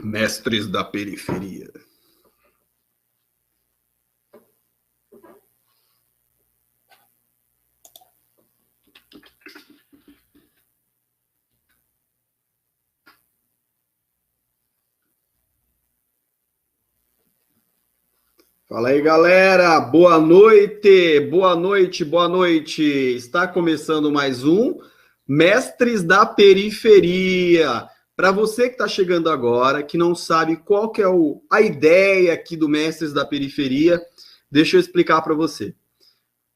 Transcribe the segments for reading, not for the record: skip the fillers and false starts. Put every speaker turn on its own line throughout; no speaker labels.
Mestres da periferia. Fala aí, galera. Boa noite, boa noite, boa noite. Está começando mais um Mestres da Periferia. Para você que está chegando agora, que não sabe qual que é a ideia aqui do Mestres da Periferia, deixa eu explicar para você.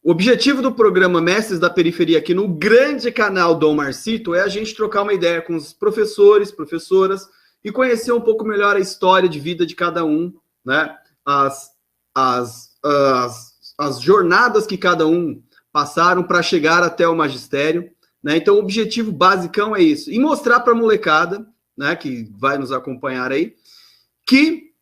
O objetivo do programa Mestres da Periferia aqui no grande canal Dom Marcito é a gente trocar uma ideia com os professores, professoras e conhecer um pouco melhor a história de vida de cada um, né? As jornadas que cada um passaram para chegar até o magistério, né? Então, o objetivo basicão é isso. E mostrar para a molecada, né, que vai nos acompanhar aí, que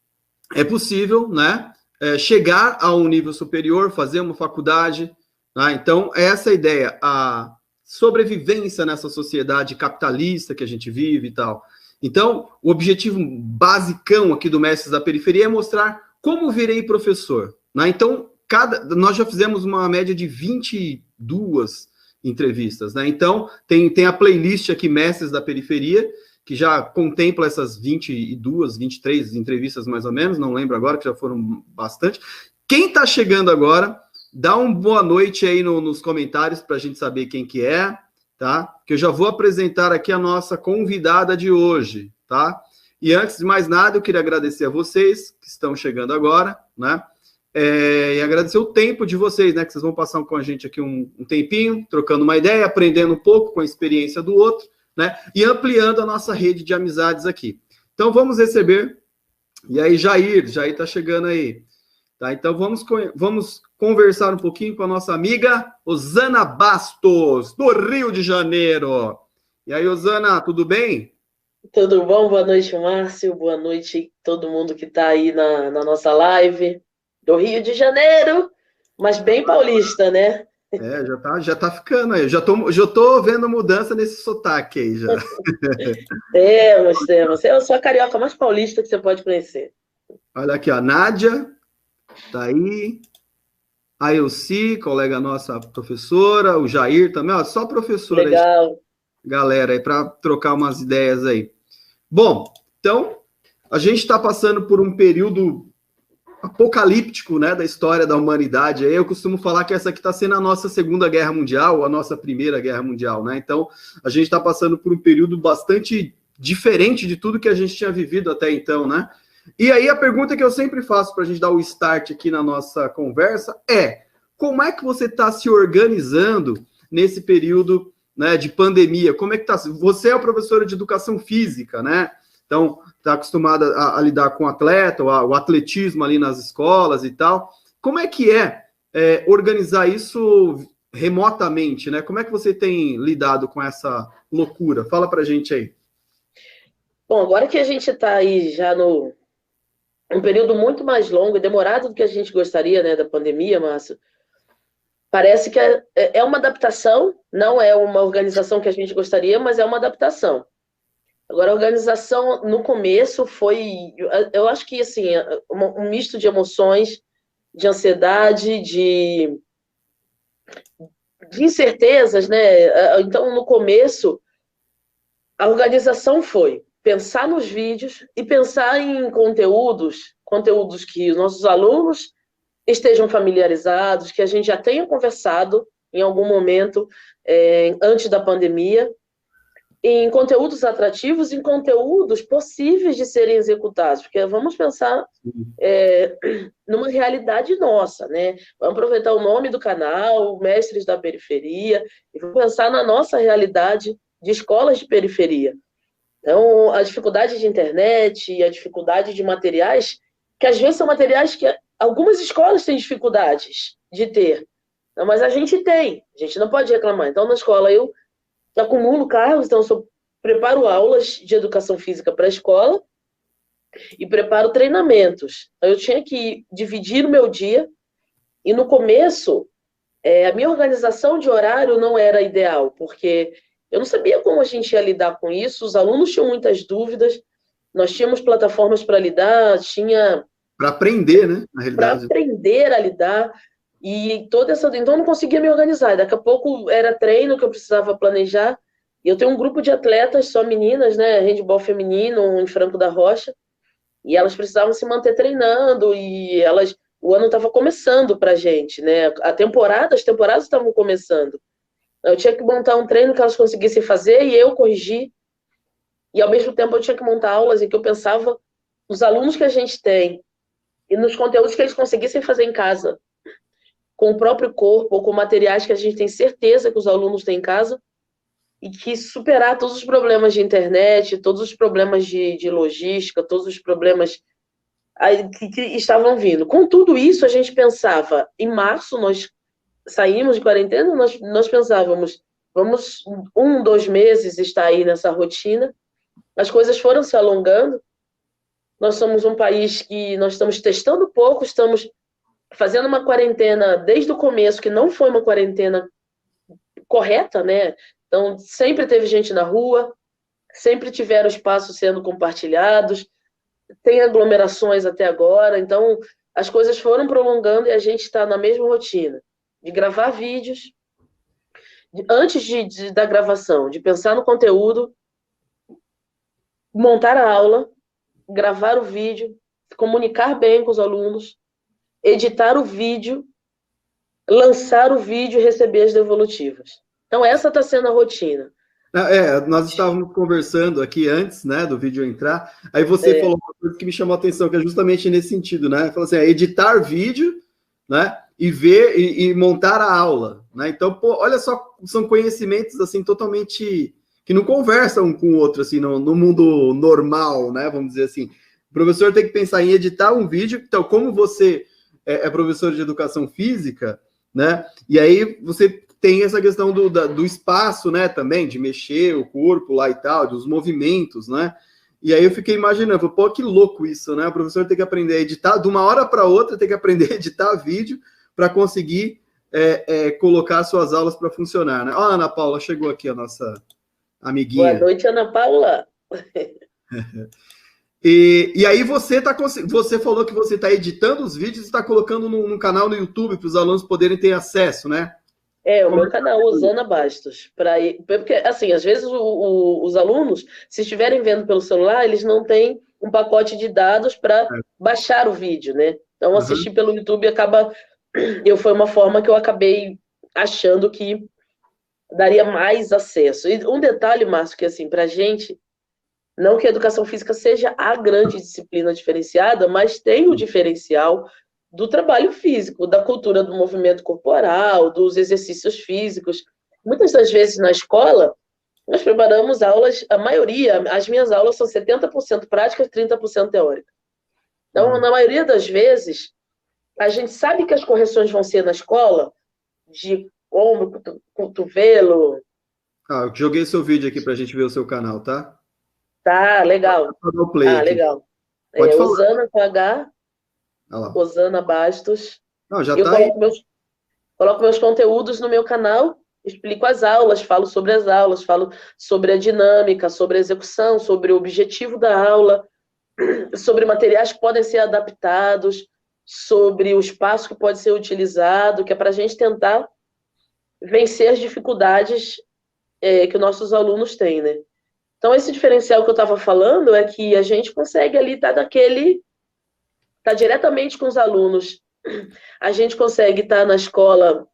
é possível, né, chegar a um nível superior, fazer uma faculdade. Né? Então, essa é a ideia, a sobrevivência nessa sociedade capitalista que a gente vive e tal. Então, o objetivo basicão aqui do Mestres da Periferia é mostrar como virei professor. Né? Então, nós já fizemos uma média de 22 entrevistas. Né? Então, tem a playlist aqui, Mestres da Periferia, que já contempla essas 22, 23 entrevistas mais ou menos, não lembro agora, que já foram bastante. Quem está chegando agora, dá uma boa noite aí nos comentários para a gente saber quem que é, tá? Que eu já vou apresentar aqui a nossa convidada de hoje, tá? E antes de mais nada, eu queria agradecer a vocês que estão chegando agora, né? E agradecer o tempo de vocês, né? Que vocês vão passar com a gente aqui um tempinho, trocando uma ideia, aprendendo um pouco com a experiência do outro, né? E ampliando a nossa rede de amizades aqui. Então, vamos receber. E aí, Jair está chegando aí. Tá? Então, vamos conversar um pouquinho com a nossa amiga Osana Bastos, do Rio de Janeiro. E aí, Osana, tudo bem?
Tudo bom? Boa noite, Márcio. Boa noite todo mundo que está aí na nossa live do Rio de Janeiro, mas bem paulista, né?
Já tá ficando aí. Já tô vendo mudança nesse sotaque aí já.
Temos. Eu sou a carioca mais paulista que você pode conhecer.
Olha aqui, a Nádia tá aí. A Elci, colega nossa professora, o Jair também, ó, só professora.
Legal.
Aí, galera, aí para trocar umas ideias aí. Bom, então, a gente está passando por um período apocalíptico, né, da história da humanidade. Aí eu costumo falar que essa aqui está sendo a nossa Segunda Guerra Mundial, a nossa Primeira Guerra Mundial, né? Então, a gente está passando por um período bastante diferente de tudo que a gente tinha vivido até então, né? E aí a pergunta que eu sempre faço para a gente dar o start aqui na nossa conversa é: como é que você está se organizando nesse período, né, de pandemia? Como é que está? Você é professora de educação física, né? Então, está acostumada a lidar com o atleta, o atletismo ali nas escolas e tal. Como é que organizar isso remotamente, né? Como é que você tem lidado com essa loucura? Fala para a gente aí.
Bom, agora que a gente está aí já um período muito mais longo e demorado do que a gente gostaria, né, da pandemia, Márcio, parece que é uma adaptação, não é uma organização que a gente gostaria, mas é uma adaptação. Agora, a organização, no começo, foi... Eu acho que, assim, um misto de emoções, de ansiedade, de incertezas, né? Então, no começo, a organização foi pensar nos vídeos e pensar em conteúdos que os nossos alunos estejam familiarizados, que a gente já tenha conversado em algum momento antes da pandemia, em conteúdos atrativos, em conteúdos possíveis de serem executados, porque vamos pensar numa realidade nossa, né? Vamos aproveitar o nome do canal, Mestres da Periferia, e vamos pensar na nossa realidade de escolas de periferia. Então, a dificuldade de internet e a dificuldade de materiais, que às vezes são materiais que algumas escolas têm dificuldades de ter, mas a gente tem, a gente não pode reclamar. Então, na escola, eu acumulo cargos, então eu preparo aulas de educação física para a escola e preparo treinamentos. Eu tinha que dividir o meu dia e no começo a minha organização de horário não era ideal, porque eu não sabia como a gente ia lidar com isso, os alunos tinham muitas dúvidas, Nós tínhamos plataformas para lidar, tinha...
Para aprender, né? Na
Para
realidade.
aprender a lidar. E toda essa... Então, eu não conseguia me organizar. Daqui a pouco era treino que eu precisava planejar. E eu tenho um grupo de atletas, só meninas, né? Handball feminino, em Franco da Rocha. E elas precisavam se manter treinando. E elas... O ano estava começando para a gente, né? As temporadas estavam começando. Eu tinha que montar um treino que elas conseguissem fazer e eu corrigir. E, ao mesmo tempo, eu tinha que montar aulas em que eu pensava nos alunos que a gente tem e nos conteúdos que eles conseguissem fazer em casa, com o próprio corpo ou com materiais que a gente tem certeza que os alunos têm em casa e que superar todos os problemas de internet, todos os problemas de logística, todos os problemas que estavam vindo. Com tudo isso, a gente pensava, em março, nós saímos de quarentena, nós pensávamos, vamos 2 meses estar aí nessa rotina. As coisas foram se alongando. Nós somos um país que nós estamos testando pouco, estamos fazendo uma quarentena desde o começo, que não foi uma quarentena correta, né? Então, sempre teve gente na rua, sempre tiveram espaços sendo compartilhados, tem aglomerações até agora, então as coisas foram prolongando e a gente está na mesma rotina de gravar vídeos, antes da gravação, de pensar no conteúdo, montar a aula, gravar o vídeo, comunicar bem com os alunos, editar o vídeo, lançar o vídeo e receber as devolutivas. Então, essa está sendo a rotina.
Nós estávamos conversando aqui antes, né, do vídeo entrar, aí você falou uma coisa que me chamou a atenção, que é justamente nesse sentido, né? Falou assim, editar vídeo, né, e ver e montar a aula, né? Então, pô, olha só, são conhecimentos assim totalmente que não conversam um com o outro assim no mundo normal, né? Vamos dizer assim. O professor tem que pensar em editar um vídeo. Então, como você é professor de educação física, né? E aí você tem essa questão do espaço, né? Também de mexer o corpo lá e tal, dos movimentos, né? E aí eu fiquei imaginando, pô, que louco isso, né? O professor tem que aprender a editar, de uma hora para outra, tem que aprender a editar vídeo para conseguir colocar suas aulas para funcionar, né? Ó, a Ana Paula chegou aqui, a nossa amiguinha.
Boa noite, Ana Paula.
E aí você falou que você está editando os vídeos e está colocando no canal no YouTube para os alunos poderem ter acesso, né?
O meu canal, Osana Bastos. Porque, assim, às vezes os alunos, se estiverem vendo pelo celular, eles não têm um pacote de dados para baixar o vídeo, né? Então, assistir pelo YouTube foi uma forma que eu acabei achando que daria mais acesso. E um detalhe, Márcio, que assim, para a gente, não que a educação física seja a grande disciplina diferenciada, mas tem o diferencial do trabalho físico, da cultura do movimento corporal, dos exercícios físicos. Muitas das vezes na escola, nós preparamos aulas, as minhas aulas são 70% práticas, 30% teóricas. Então, na maioria das vezes, a gente sabe que as correções vão ser na escola, de ombro, cotovelo.
Eu joguei seu vídeo aqui para a gente ver o seu canal, tá?
Tá, legal.
Vou play aqui.
Legal.
Pode falar.
Osana com H, Osana Bastos.
Não, já
eu
tá aí.
Coloco meus conteúdos no meu canal, explico as aulas, falo sobre as aulas, falo sobre a dinâmica, sobre a execução, sobre o objetivo da aula, sobre materiais que podem ser adaptados, sobre o espaço que pode ser utilizado, que é para a gente tentar vencer as dificuldades que os nossos alunos têm, né? Então, esse diferencial que eu estava falando é que a gente consegue ali estar diretamente com os alunos. A gente consegue estar na escola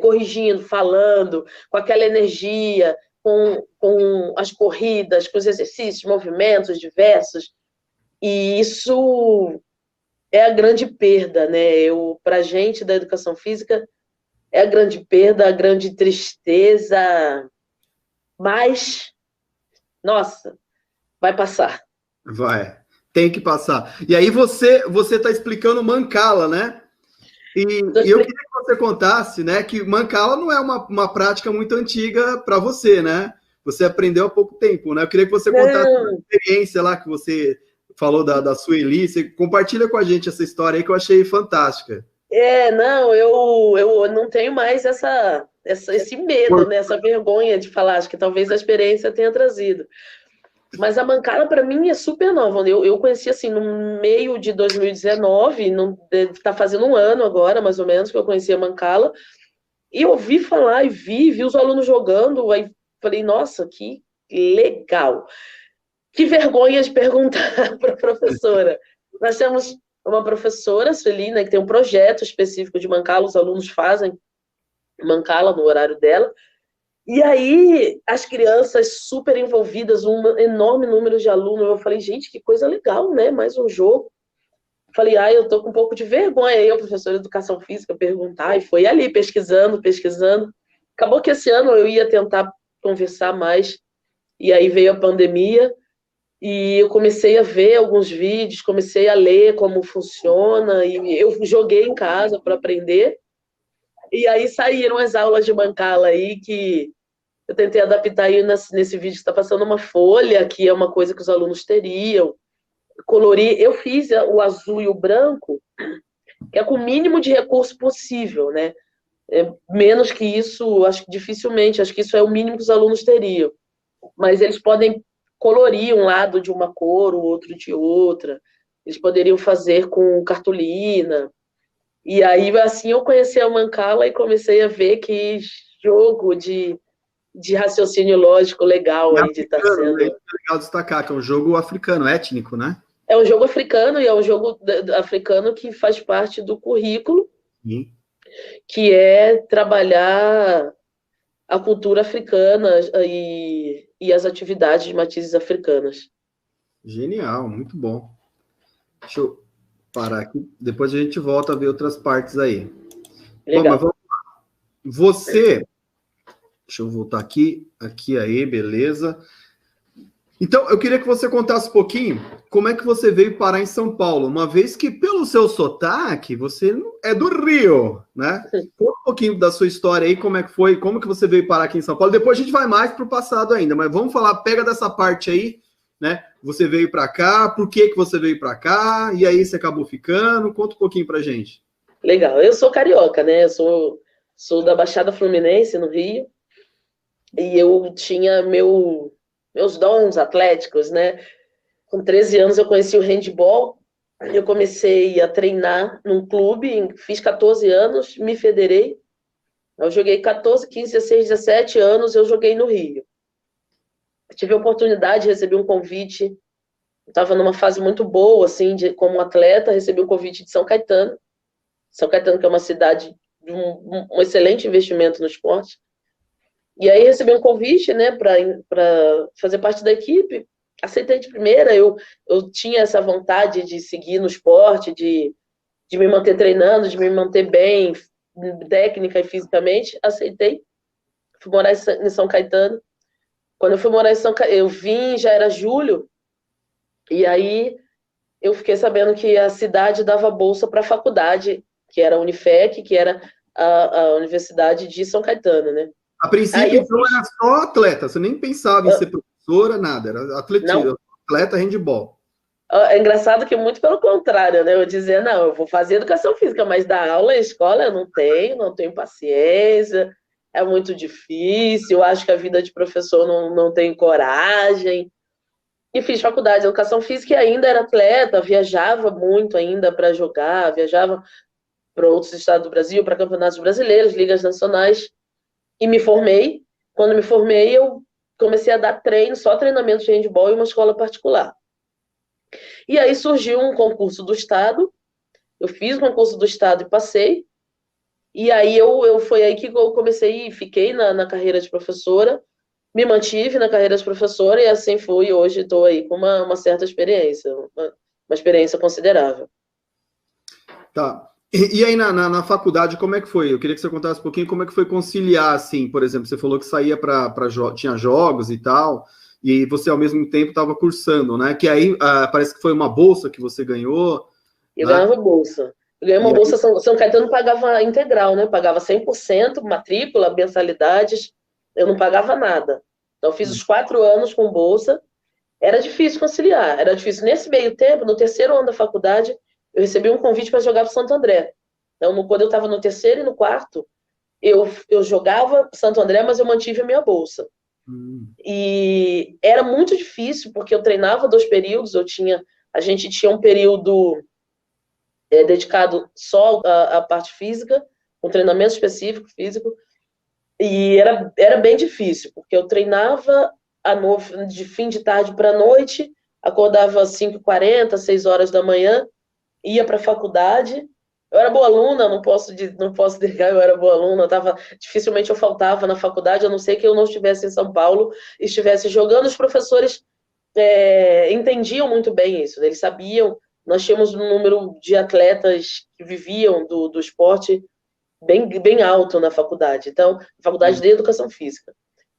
corrigindo, falando, com aquela energia, com as corridas, com os exercícios, movimentos diversos. E isso é a grande perda, né? Para a gente da educação física, é a grande perda, a grande tristeza, mas, nossa, vai passar.
Vai, tem que passar. E aí você está explicando Mancala, né? E eu queria que você contasse, né, que Mancala não é uma prática muito antiga para você, né? Você aprendeu há pouco tempo, né? Eu queria que você contasse a experiência lá que você falou da Sueli. Você compartilha com a gente essa história aí que eu achei fantástica.
Eu não tenho mais esse medo, né, essa vergonha de falar. Acho que talvez a experiência tenha trazido. Mas a Mancala, para mim, é super nova. Eu conheci, assim, no meio de 2019, tá fazendo um ano agora, mais ou menos, que eu conheci a Mancala. E eu ouvi falar e vi os alunos jogando, aí falei, nossa, que legal. Que vergonha de perguntar para a professora. Nós temos uma professora, Celina, que tem um projeto específico de Mancala, os alunos fazem Mancala no horário dela. E aí, as crianças super envolvidas, um enorme número de alunos. Eu falei, gente, que coisa legal, né? Mais um jogo. Falei, eu tô com um pouco de vergonha. Aí o professor de educação física perguntar, e foi ali pesquisando. Acabou que esse ano eu ia tentar conversar mais, e aí veio a pandemia, e eu comecei a ver alguns vídeos, comecei a ler como funciona, e eu joguei em casa para aprender. E aí saíram as aulas de Mancala aí, que eu tentei adaptar aí nesse vídeo, está passando uma folha, que é uma coisa que os alunos teriam, colorir. Eu fiz o azul e o branco, que é com o mínimo de recurso possível, né? Menos que isso, acho que dificilmente, acho que isso é o mínimo que os alunos teriam. Mas eles podem colorir um lado de uma cor, o outro de outra. Eles poderiam fazer com cartolina. E aí, assim, eu conheci a Mancala e comecei a ver que jogo de raciocínio lógico legal
É
aí de estar
africano, né?
sendo.
Isso é legal destacar, que é um jogo africano, étnico, né?
É um jogo africano e é um jogo africano que faz parte do currículo,
Sim.
que é trabalhar a cultura africana e as atividades de matizes africanas.
Genial, muito bom. Deixa eu parar aqui. Depois a gente volta a ver outras partes aí. Bom, mas
Legal.
vamos lá. Você. Deixa eu voltar aqui. Aqui aí, beleza. Então, eu queria que você contasse um pouquinho como é que você veio parar em São Paulo, uma vez que, pelo seu sotaque, você é do Rio, né? Conta um pouquinho da sua história aí, como é que foi, como que você veio parar aqui em São Paulo. Depois a gente vai mais para o passado ainda, mas vamos falar, pega dessa parte aí, né? Você veio para cá, por que você veio para cá, e aí você acabou ficando, conta um pouquinho pra gente.
Legal. Eu sou carioca, né? Eu sou da Baixada Fluminense, no Rio, e eu tinha meus dons atléticos, né? Com 13 anos eu conheci o handball, eu comecei a treinar num clube, fiz 14 anos, me federei. Eu joguei 14, 15, 16, 17 anos, eu joguei no Rio. Tive a oportunidade de receber um convite, estava numa fase muito boa, assim, como atleta, recebi um convite de São Caetano. São Caetano, que é uma cidade de um excelente investimento no esporte. E aí recebi um convite, né, para fazer parte da equipe. Aceitei de primeira, eu tinha essa vontade de seguir no esporte, de me manter treinando, de me manter bem, técnica e fisicamente. Aceitei. Fui morar em São Caetano. Quando eu fui morar em São Caetano, eu vim, já era julho, e aí eu fiquei sabendo que a cidade dava bolsa para a faculdade, que era a Unifec, que era a Universidade de São Caetano, né?
A princípio, então, era só atleta, você nem pensava em ser professora, nada, era atletismo, atleta handball.
É engraçado que muito pelo contrário, né? Eu dizia, não, eu vou fazer educação física, mas dar aula em escola eu não tenho paciência, é muito difícil, eu acho que a vida de professor não tem coragem. E fiz faculdade de educação física e ainda era atleta, viajava muito ainda para jogar, viajava para outros estados do Brasil, para campeonatos brasileiros, ligas nacionais, e me formei. Quando me formei, eu comecei a dar só treinamento de handball em uma escola particular. E aí surgiu um concurso do Estado, eu fiz o concurso do Estado e passei, e aí foi aí que eu comecei e fiquei na carreira de professora, me mantive na carreira de professora e assim fui. Hoje estou aí com uma certa experiência, uma experiência considerável.
Tá. E aí na faculdade, como é que foi? Eu queria que você contasse um pouquinho como é que foi conciliar, assim, por exemplo, você falou que saía tinha jogos e tal, e você ao mesmo tempo estava cursando, né? Que aí parece que foi uma bolsa que você ganhou.
Eu ganhava bolsa. Eu ganhei uma bolsa, São Caetano pagava integral, né? Pagava 100%, matrícula, mensalidades, eu não pagava nada. Então, eu fiz os 4 anos com bolsa. Era difícil conciliar, era difícil. Nesse meio tempo, no terceiro ano da faculdade, eu recebi um convite para jogar para Santo André. Então, quando eu estava no terceiro e no quarto, eu jogava Santo André, mas eu mantive a minha bolsa. E era muito difícil, porque eu treinava 2 períodos, a gente tinha um período dedicado só à parte física, um treinamento específico físico, e era bem difícil, porque eu treinava de fim de tarde para a noite, acordava às 5h40, 6 horas da manhã, ia para a faculdade. Eu era boa aluna, não posso negar, eu era boa aluna, dificilmente eu faltava na faculdade, a não ser que eu não estivesse em São Paulo e estivesse jogando. Os professores entendiam muito bem isso, eles sabiam. Nós tínhamos um número de atletas que viviam do esporte bem alto na faculdade, então, faculdade de educação física.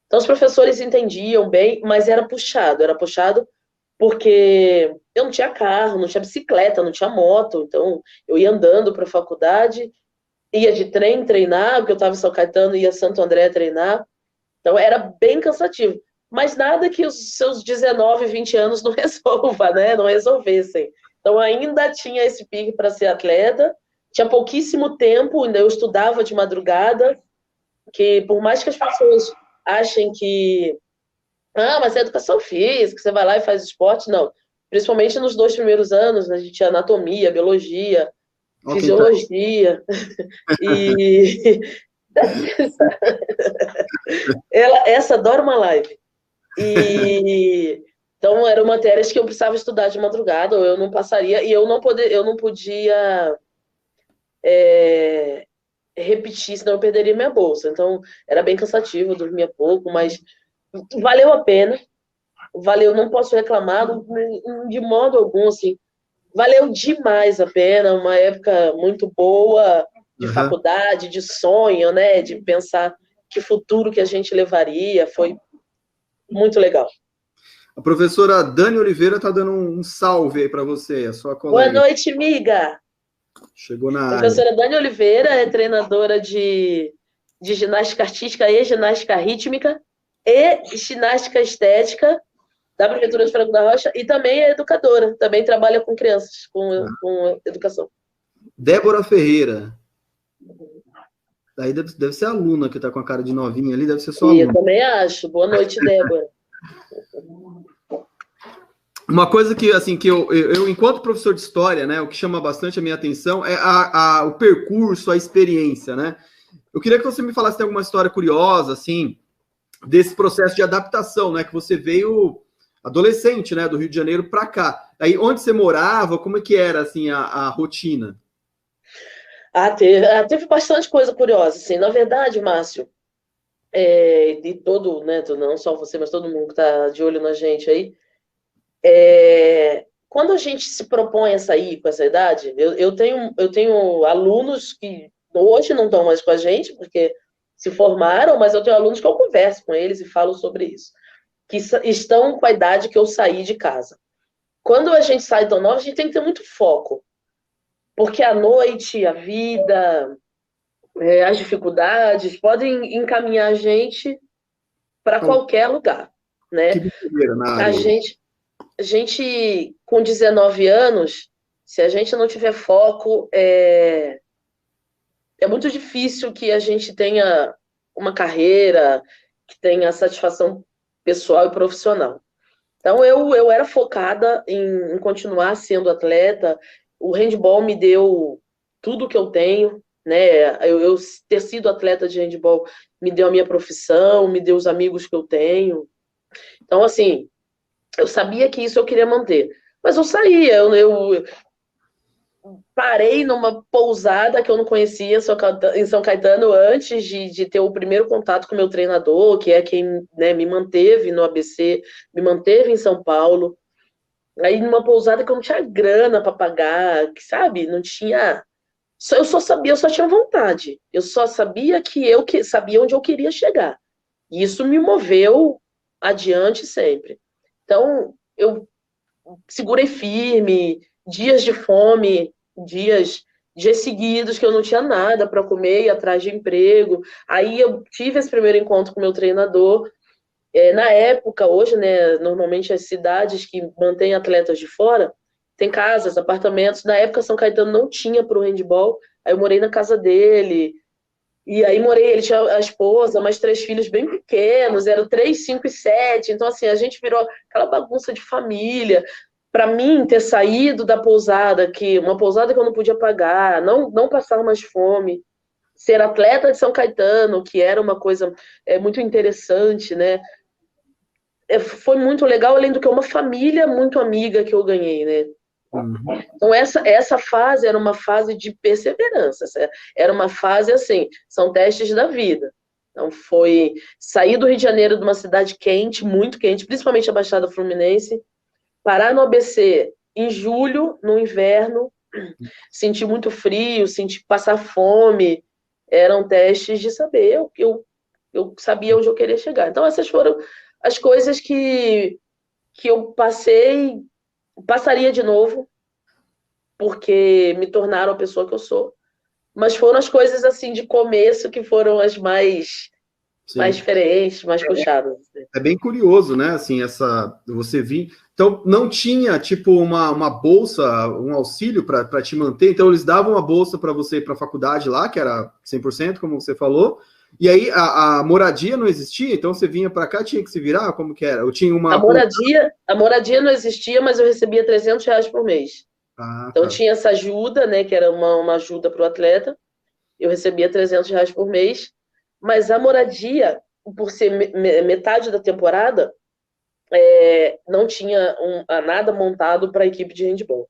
Então, os professores entendiam bem, mas era puxado porque eu não tinha carro, não tinha bicicleta, não tinha moto, então eu ia andando para a faculdade, ia de trem treinar, porque eu estava em São Caetano, ia a Santo André treinar, então era bem cansativo. Mas nada que os seus 19, 20 anos não resolva, né? Não resolvessem. Então ainda tinha esse pique para ser atleta, tinha pouquíssimo tempo, ainda eu estudava de madrugada, que por mais que as pessoas achem que mas é educação física, você vai lá e faz esporte, não. Principalmente nos 2 primeiros anos, né, a gente tinha anatomia, biologia, fisiologia, e essa adora uma live. E então eram matérias que eu precisava estudar de madrugada, ou eu não passaria, e eu não podia repetir, senão eu perderia minha bolsa. Então era bem cansativo, eu dormia pouco, mas valeu a pena. Valeu, não posso reclamar de modo algum, assim. Valeu demais a pena, uma época muito boa de faculdade, de sonho, né? De pensar que futuro que a gente levaria, foi muito legal.
A professora Dani Oliveira está dando um salve aí para você, a sua colega.
Boa noite, amiga!
Chegou na
área. Professora Dani Oliveira é treinadora de ginástica artística e ginástica rítmica e ginástica estética da Prefeitura de Franco da Rocha, e também é educadora, também trabalha com crianças, com educação.
Débora Ferreira. Daí deve ser aluna que está com a cara de novinha ali, deve ser só aluna.
Eu também acho. Boa noite, Débora.
Uma coisa que, assim, que eu enquanto professor de história, né, o que chama bastante a minha atenção é o percurso, a experiência, né? Eu queria que você me falasse de alguma história curiosa, assim, desse processo de adaptação, né, que você veio adolescente, né, do Rio de Janeiro para cá. Aí, onde você morava, como é que era, assim, a rotina?
Teve bastante coisa curiosa, assim. Na verdade, Márcio, de todo, né, não só você, mas todo mundo que está de olho na gente aí, quando a gente se propõe a sair com essa idade, eu tenho alunos que hoje não estão mais com a gente, porque se formaram, mas eu tenho alunos que eu converso com eles e falo sobre isso, que estão com a idade que eu saí de casa. Quando a gente sai tão nova, a gente tem que ter muito foco, porque a noite, a vida, as dificuldades podem encaminhar a gente para qualquer lugar, né? A gente, com 19 anos, se a gente não tiver foco, é muito difícil que a gente tenha uma carreira, que tenha satisfação pessoal e profissional. Então, eu era focada em continuar sendo atleta. O handball me deu tudo que eu tenho, né? Eu ter sido atleta de handball me deu a minha profissão, me deu os amigos que eu tenho. Então, assim, eu sabia que isso eu queria manter. Mas eu saía, eu parei numa pousada que eu não conhecia em São Caetano antes de ter o primeiro contato com o meu treinador, que é quem, né, me manteve no ABC, me manteve em São Paulo. Aí numa pousada que eu não tinha grana para pagar, que, sabe? Não tinha. Eu só sabia, eu só tinha vontade. Eu só sabia que sabia onde eu queria chegar. E isso me moveu adiante sempre. Então, eu segurei firme, dias de fome, dias seguidos que eu não tinha nada para comer, ia atrás de emprego. Aí eu tive esse primeiro encontro com o meu treinador. Na época, hoje, né, normalmente as cidades que mantêm atletas de fora tem casas, apartamentos. Na época, São Caetano não tinha para o handball. Aí eu morei na casa dele E aí morei, ele tinha a esposa, mais 3 filhos bem pequenos, eram 3, 5 e 7. Então, assim, a gente virou aquela bagunça de família. Para mim, ter saído da pousada, uma pousada que eu não podia pagar, não passar mais fome, ser atleta de São Caetano, que era uma coisa muito interessante, né? Foi muito legal, além do que uma família muito amiga que eu ganhei, né?
Uhum.
Então, essa fase era uma fase de perseverança, era uma fase assim, são testes da vida. Então, foi sair do Rio de Janeiro, de uma cidade quente, muito quente, principalmente a Baixada Fluminense, parar no ABC em julho, no inverno, sentir muito frio, sentir passar fome, eram testes de saber, eu sabia onde eu queria chegar. Então, essas foram as coisas que eu passaria de novo, porque me tornaram a pessoa que eu sou. Mas foram as coisas assim de começo que foram as mais diferentes, mais puxadas.
É bem curioso, né? Assim, você vir. Então, não tinha tipo uma bolsa, um auxílio para te manter. Então, eles davam uma bolsa para você ir para a faculdade lá, que era 100%, como você falou. E aí a moradia não existia, então você vinha para cá, tinha que se virar, como que era? Eu tinha uma
a moradia não existia, mas eu recebia R$ 300 por mês. Então
tá.
tinha essa ajuda, né, que era uma ajuda para o atleta. Eu recebia R$ 300 por mês, mas a moradia, por ser metade da temporada, não tinha nada montado para a equipe de handball.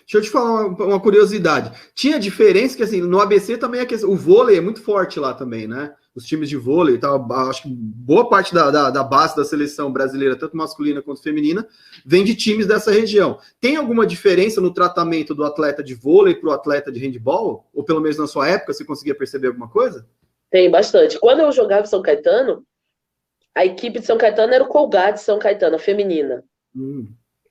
Deixa eu te falar uma curiosidade. Tinha diferença que, assim, no ABC também o vôlei é muito forte lá também, né? Os times de vôlei e tal, acho que boa parte da base da seleção brasileira, tanto masculina quanto feminina, vem de times dessa região. Tem alguma diferença no tratamento do atleta de vôlei para o atleta de handball? Ou pelo menos na sua época, você conseguia perceber alguma coisa?
Tem bastante. Quando eu jogava em São Caetano, a equipe de São Caetano era o Colgate São Caetano, a feminina.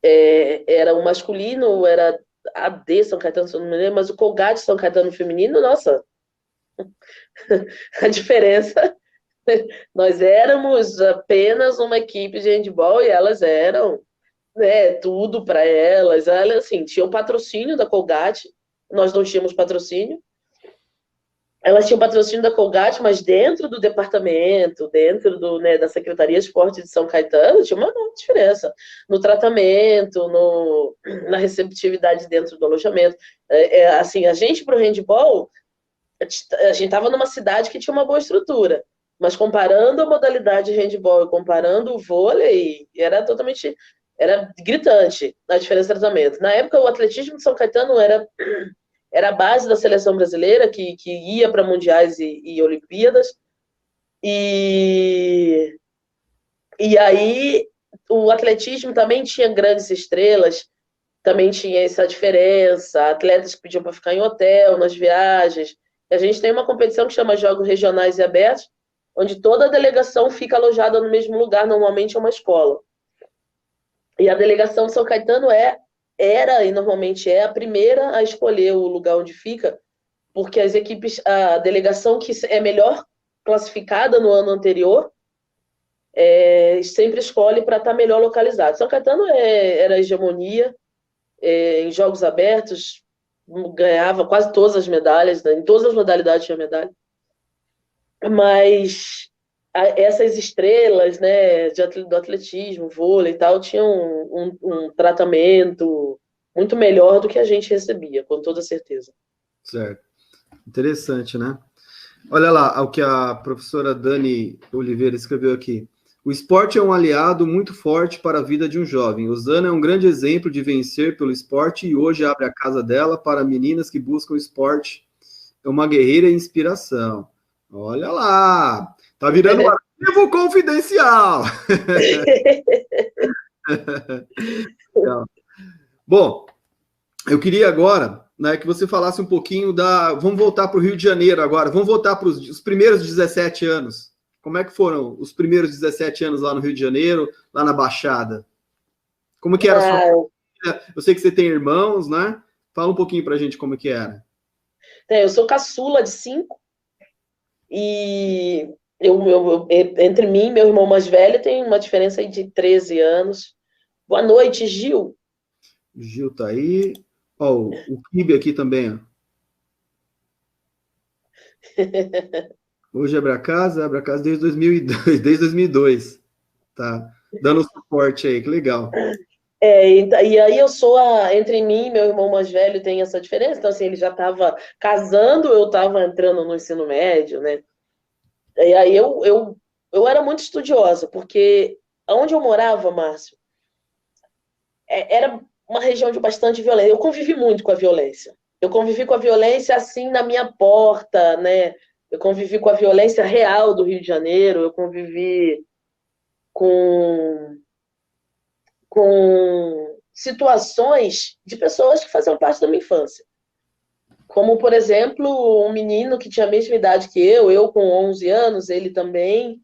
Era o masculino, era AD São Caetano, se eu não me lembro, mas o Colgate São Caetano feminino, nossa, a diferença, nós éramos apenas uma equipe de handball e elas eram, né, tudo para elas. Elas, assim, tinham patrocínio da Colgate, nós não tínhamos patrocínio. Elas tinham patrocínio da Colgate, mas dentro do departamento, dentro da Secretaria de Esporte de São Caetano, tinha uma diferença no tratamento, na receptividade dentro do alojamento. Assim, a gente, para o handball, a gente estava numa cidade que tinha uma boa estrutura, mas comparando a modalidade de handball e comparando o vôlei, era gritante a diferença de tratamento. Na época, o atletismo de São Caetano era a base da seleção brasileira, que ia para mundiais e Olimpíadas. E aí o atletismo também tinha grandes estrelas, também tinha essa diferença, atletas que pediam para ficar em hotel nas viagens. A gente tem uma competição que chama Jogos Regionais e Abertos, onde toda a delegação fica alojada no mesmo lugar, normalmente é uma escola. E a delegação de São Caetano era e normalmente é a primeira a escolher o lugar onde fica, porque as equipes, a delegação que é melhor classificada no ano anterior, sempre escolhe para estar melhor localizado. São Caetano era a hegemonia em jogos abertos, ganhava quase todas as medalhas, né? Em todas as modalidades tinha medalha. Mas essas estrelas, né, do atletismo, vôlei e tal, tinham um tratamento muito melhor do que a gente recebia, com toda certeza.
Certo. Interessante, né? Olha lá o que a professora Dani Oliveira escreveu aqui. O esporte é um aliado muito forte para a vida de um jovem. Osana é um grande exemplo de vencer pelo esporte e hoje abre a casa dela para meninas que buscam esporte. É uma guerreira e inspiração. Olha lá! Tá virando um arquivo confidencial! Bom, eu queria agora, né, que você falasse um pouquinho Vamos voltar para o Rio de Janeiro agora. Vamos voltar para os primeiros 17 anos. Como é que foram os primeiros 17 anos lá no Rio de Janeiro, lá na Baixada? Como que era a sua família? Eu sei que você tem irmãos, né? Fala um pouquinho para a gente como que era.
Eu sou caçula de 5 e entre mim e meu irmão mais velho tem uma diferença aí de 13 anos. Boa noite, Gil.
Gil tá aí. Ó, o Kibe aqui também, ó. Hoje Abre a Casa desde 2002, desde 2002. Tá dando suporte aí, que legal.
E aí eu sou entre mim e meu irmão mais velho tem essa diferença. Então, assim, ele já estava casando, eu estava entrando no ensino médio, né? E aí eu era muito estudiosa, porque onde eu morava, Márcio, era uma região de bastante violência. Eu convivi muito com a violência. Eu convivi com a violência assim na minha porta, né? Eu convivi com a violência real do Rio de Janeiro, eu convivi com, com situações de pessoas que faziam parte da minha infância. Como, por exemplo, um menino que tinha a mesma idade que eu com 11 anos, ele também,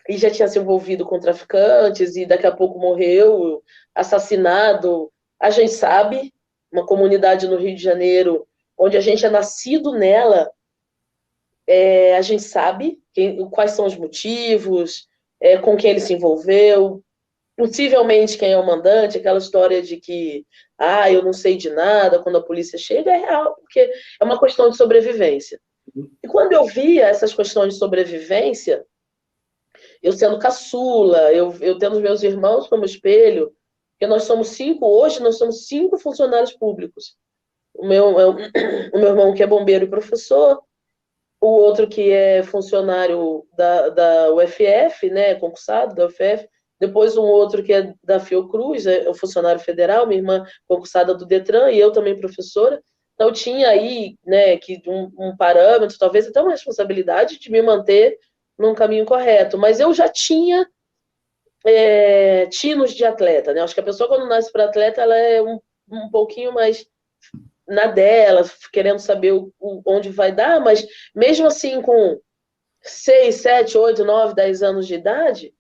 e já tinha se envolvido com traficantes, e daqui a pouco morreu, assassinado. A gente sabe, uma comunidade no Rio de Janeiro, onde a gente é nascido nela, a gente sabe quais são os motivos, com quem ele se envolveu, possivelmente quem é o mandante, aquela história de que eu não sei de nada quando a polícia chega, é real, porque é uma questão de sobrevivência. E quando eu via essas questões de sobrevivência, eu sendo caçula, eu tendo meus irmãos como espelho, porque nós somos 5, hoje nós somos 5 funcionários públicos. O meu irmão que é bombeiro e professor, o outro que é funcionário da UFF, né, concursado da UFF, depois um outro que é da Fiocruz, é o funcionário federal, minha irmã concursada do Detran, e eu também professora. Então tinha aí, né, que um parâmetro, talvez até uma responsabilidade de me manter num caminho correto. Mas eu já tinha tinos de atleta, né? Acho que a pessoa quando nasce para atleta, ela é um pouquinho mais na dela, querendo saber onde vai dar, mas mesmo assim com 6, 7, 8, 9, 10 anos de idade,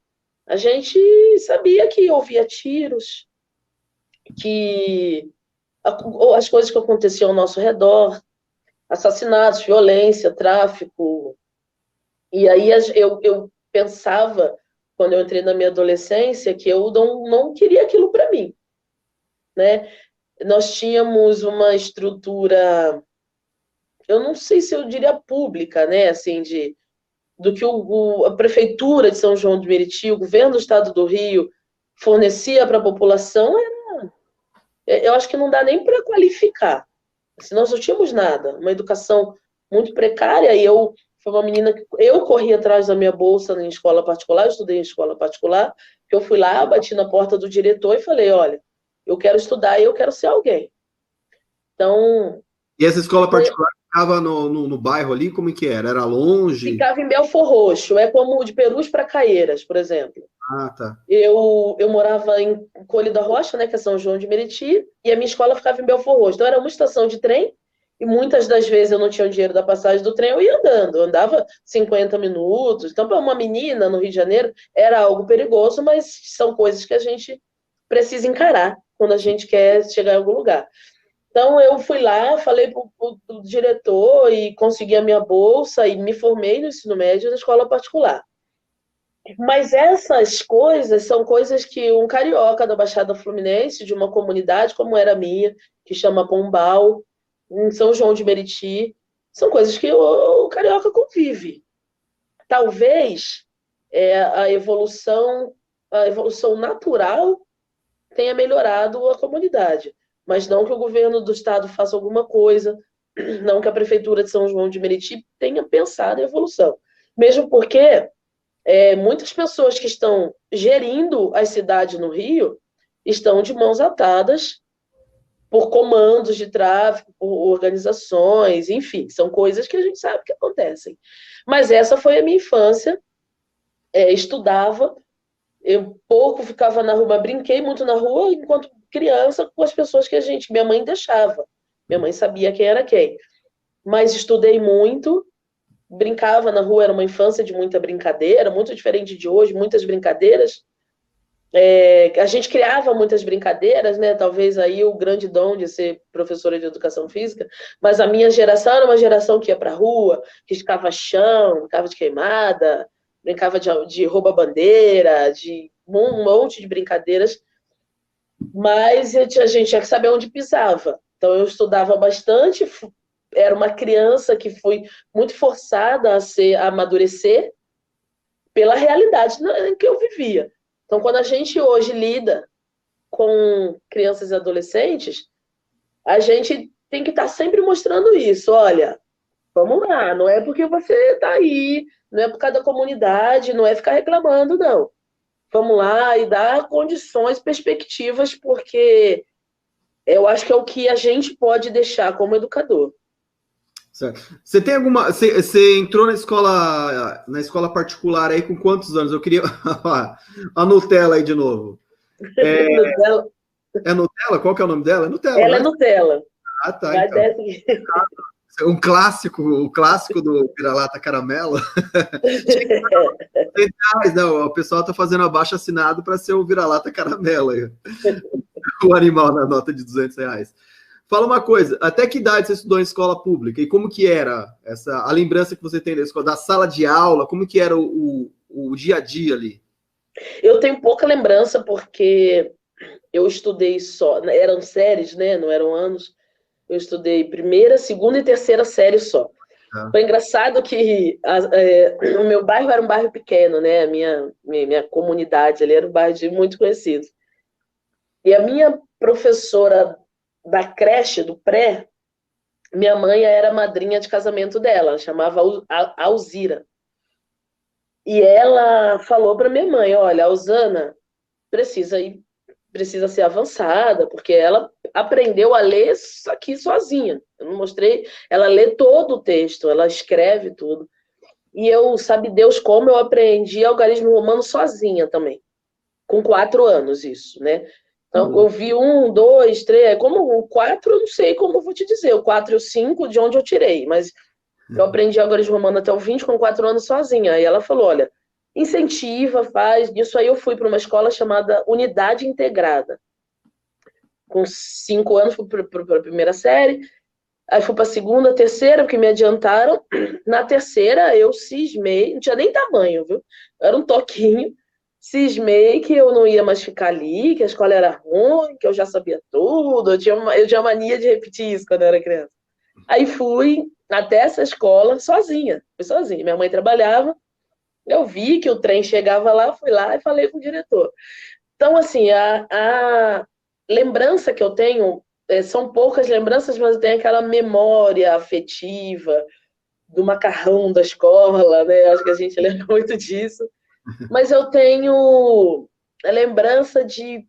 a gente sabia que ouvia tiros, que as coisas que aconteciam ao nosso redor, assassinatos, violência, tráfico. E aí eu pensava, quando eu entrei na minha adolescência, que eu não queria aquilo para mim, né? Nós tínhamos uma estrutura, eu não sei se eu diria pública, né? Assim, do que a prefeitura de São João de Meriti, o governo do estado do Rio, fornecia para a população, eu acho que não dá nem para qualificar. Assim, nós não tínhamos nada, uma educação muito precária, e eu foi uma menina que eu corri atrás da minha bolsa em escola particular, eu estudei em escola particular, que eu fui lá, bati na porta do diretor e falei, olha, eu quero estudar e eu quero ser alguém. Então...
E essa escola particular ficava no bairro ali, como é que era? Era longe?
Ficava em Belfor Roxo, é como de Perus para Caieiras, por exemplo.
Ah, tá.
Eu morava em Colhe da Rocha, né, que é São João de Meriti, e a minha escola ficava em Belfor Roxo. Então era uma estação de trem, e muitas das vezes eu não tinha o dinheiro da passagem do trem, eu ia andando, eu andava 50 minutos. Então, para uma menina no Rio de Janeiro, era algo perigoso, mas são coisas que a gente precisa encarar quando a gente quer chegar em algum lugar. Então, eu fui lá, falei para o diretor e consegui a minha bolsa e me formei no ensino médio na escola particular. Mas essas coisas são coisas que um carioca da Baixada Fluminense, de uma comunidade como era a minha, que chama Pombal, em São João de Meriti, são coisas que o carioca convive. Talvez a evolução natural tenha melhorado a comunidade, mas não que o governo do estado faça alguma coisa, não que a prefeitura de São João de Meriti tenha pensado em evolução. Mesmo porque muitas pessoas que estão gerindo as cidades no Rio estão de mãos atadas por comandos de tráfico, por organizações, enfim, são coisas que a gente sabe que acontecem. Mas essa foi a minha infância, estudava, eu pouco ficava na rua, brinquei muito na rua enquanto criança com as pessoas que minha mãe deixava. Minha mãe sabia quem era quem. Mas estudei muito, brincava na rua, era uma infância de muita brincadeira, muito diferente de hoje, muitas brincadeiras. A gente criava muitas brincadeiras, né? Talvez aí o grande dom de ser professora de educação física, mas a minha geração era uma geração que ia para a rua, riscava chão, brincava de queimada, brincava de rouba-bandeira, de um monte de brincadeiras, mas a gente tinha que saber onde pisava. Então eu estudava bastante, era uma criança que foi muito forçada a amadurecer pela realidade em que eu vivia. Então, quando a gente hoje lida com crianças e adolescentes, a gente tem que estar sempre mostrando isso. Olha, vamos lá, não é porque você está aí, não é por causa da comunidade, não é ficar reclamando, não. Vamos lá e dar condições, perspectivas, porque eu acho que é o que a gente pode deixar como educador.
Certo. Você tem alguma. Você entrou na escola particular aí com quantos anos? Eu queria. A Nutella aí de novo.
Nutella.
É Nutella? Qual que é o nome dela? É Nutella.
Ela
né?
é Nutella.
Ah, tá.
Vai
Então.
desse...
O clássico do vira-lata caramelo. Não, o pessoal tá fazendo abaixo assinado para ser o vira-lata caramelo. O animal na nota de R$200. Fala uma coisa, até que idade você estudou em escola pública? E como que era a lembrança que você tem da escola, da sala de aula? Como que era o dia a dia ali?
Eu tenho pouca lembrança porque eu estudei só, eram séries, né? Não eram anos. Eu estudei primeira, segunda e terceira série só. Foi engraçado que o meu bairro era um bairro pequeno, né? A minha comunidade ali era um bairro de muito conhecido. E a minha professora da creche, do pré, minha mãe era madrinha de casamento dela, ela chamava Alzira. E ela falou para minha mãe, olha, a Usana precisa ser avançada, porque ela aprendeu a ler isso aqui sozinha. Eu não mostrei, ela lê todo o texto, ela escreve tudo. E eu, sabe Deus como eu aprendi algarismo romano sozinha também. Com 4 anos isso, né? Então, eu vi 1, 2, 3, como o 4, eu não sei como eu vou te dizer, o 4 e o 5, de onde eu tirei, mas eu aprendi algarismo romano até o 20 com 4 anos sozinha. Aí ela falou, olha, incentiva, faz. Disso aí eu fui para uma escola chamada Unidade Integrada. Com 5 anos fui para a primeira série, aí fui para a segunda, terceira, porque me adiantaram. Na terceira eu cismei, não tinha nem tamanho, viu? Era um toquinho. Cismei que eu não ia mais ficar ali, que a escola era ruim, que eu já sabia tudo. Eu tinha mania de repetir isso quando eu era criança. Aí fui até essa escola sozinha. Fui sozinha. Minha mãe trabalhava. Eu vi que o trem chegava lá, fui lá e falei com o diretor. Então, assim, a lembrança que eu tenho, são poucas lembranças, mas eu tenho aquela memória afetiva do macarrão da escola, né? Acho que a gente lembra muito disso. Mas eu tenho a lembrança de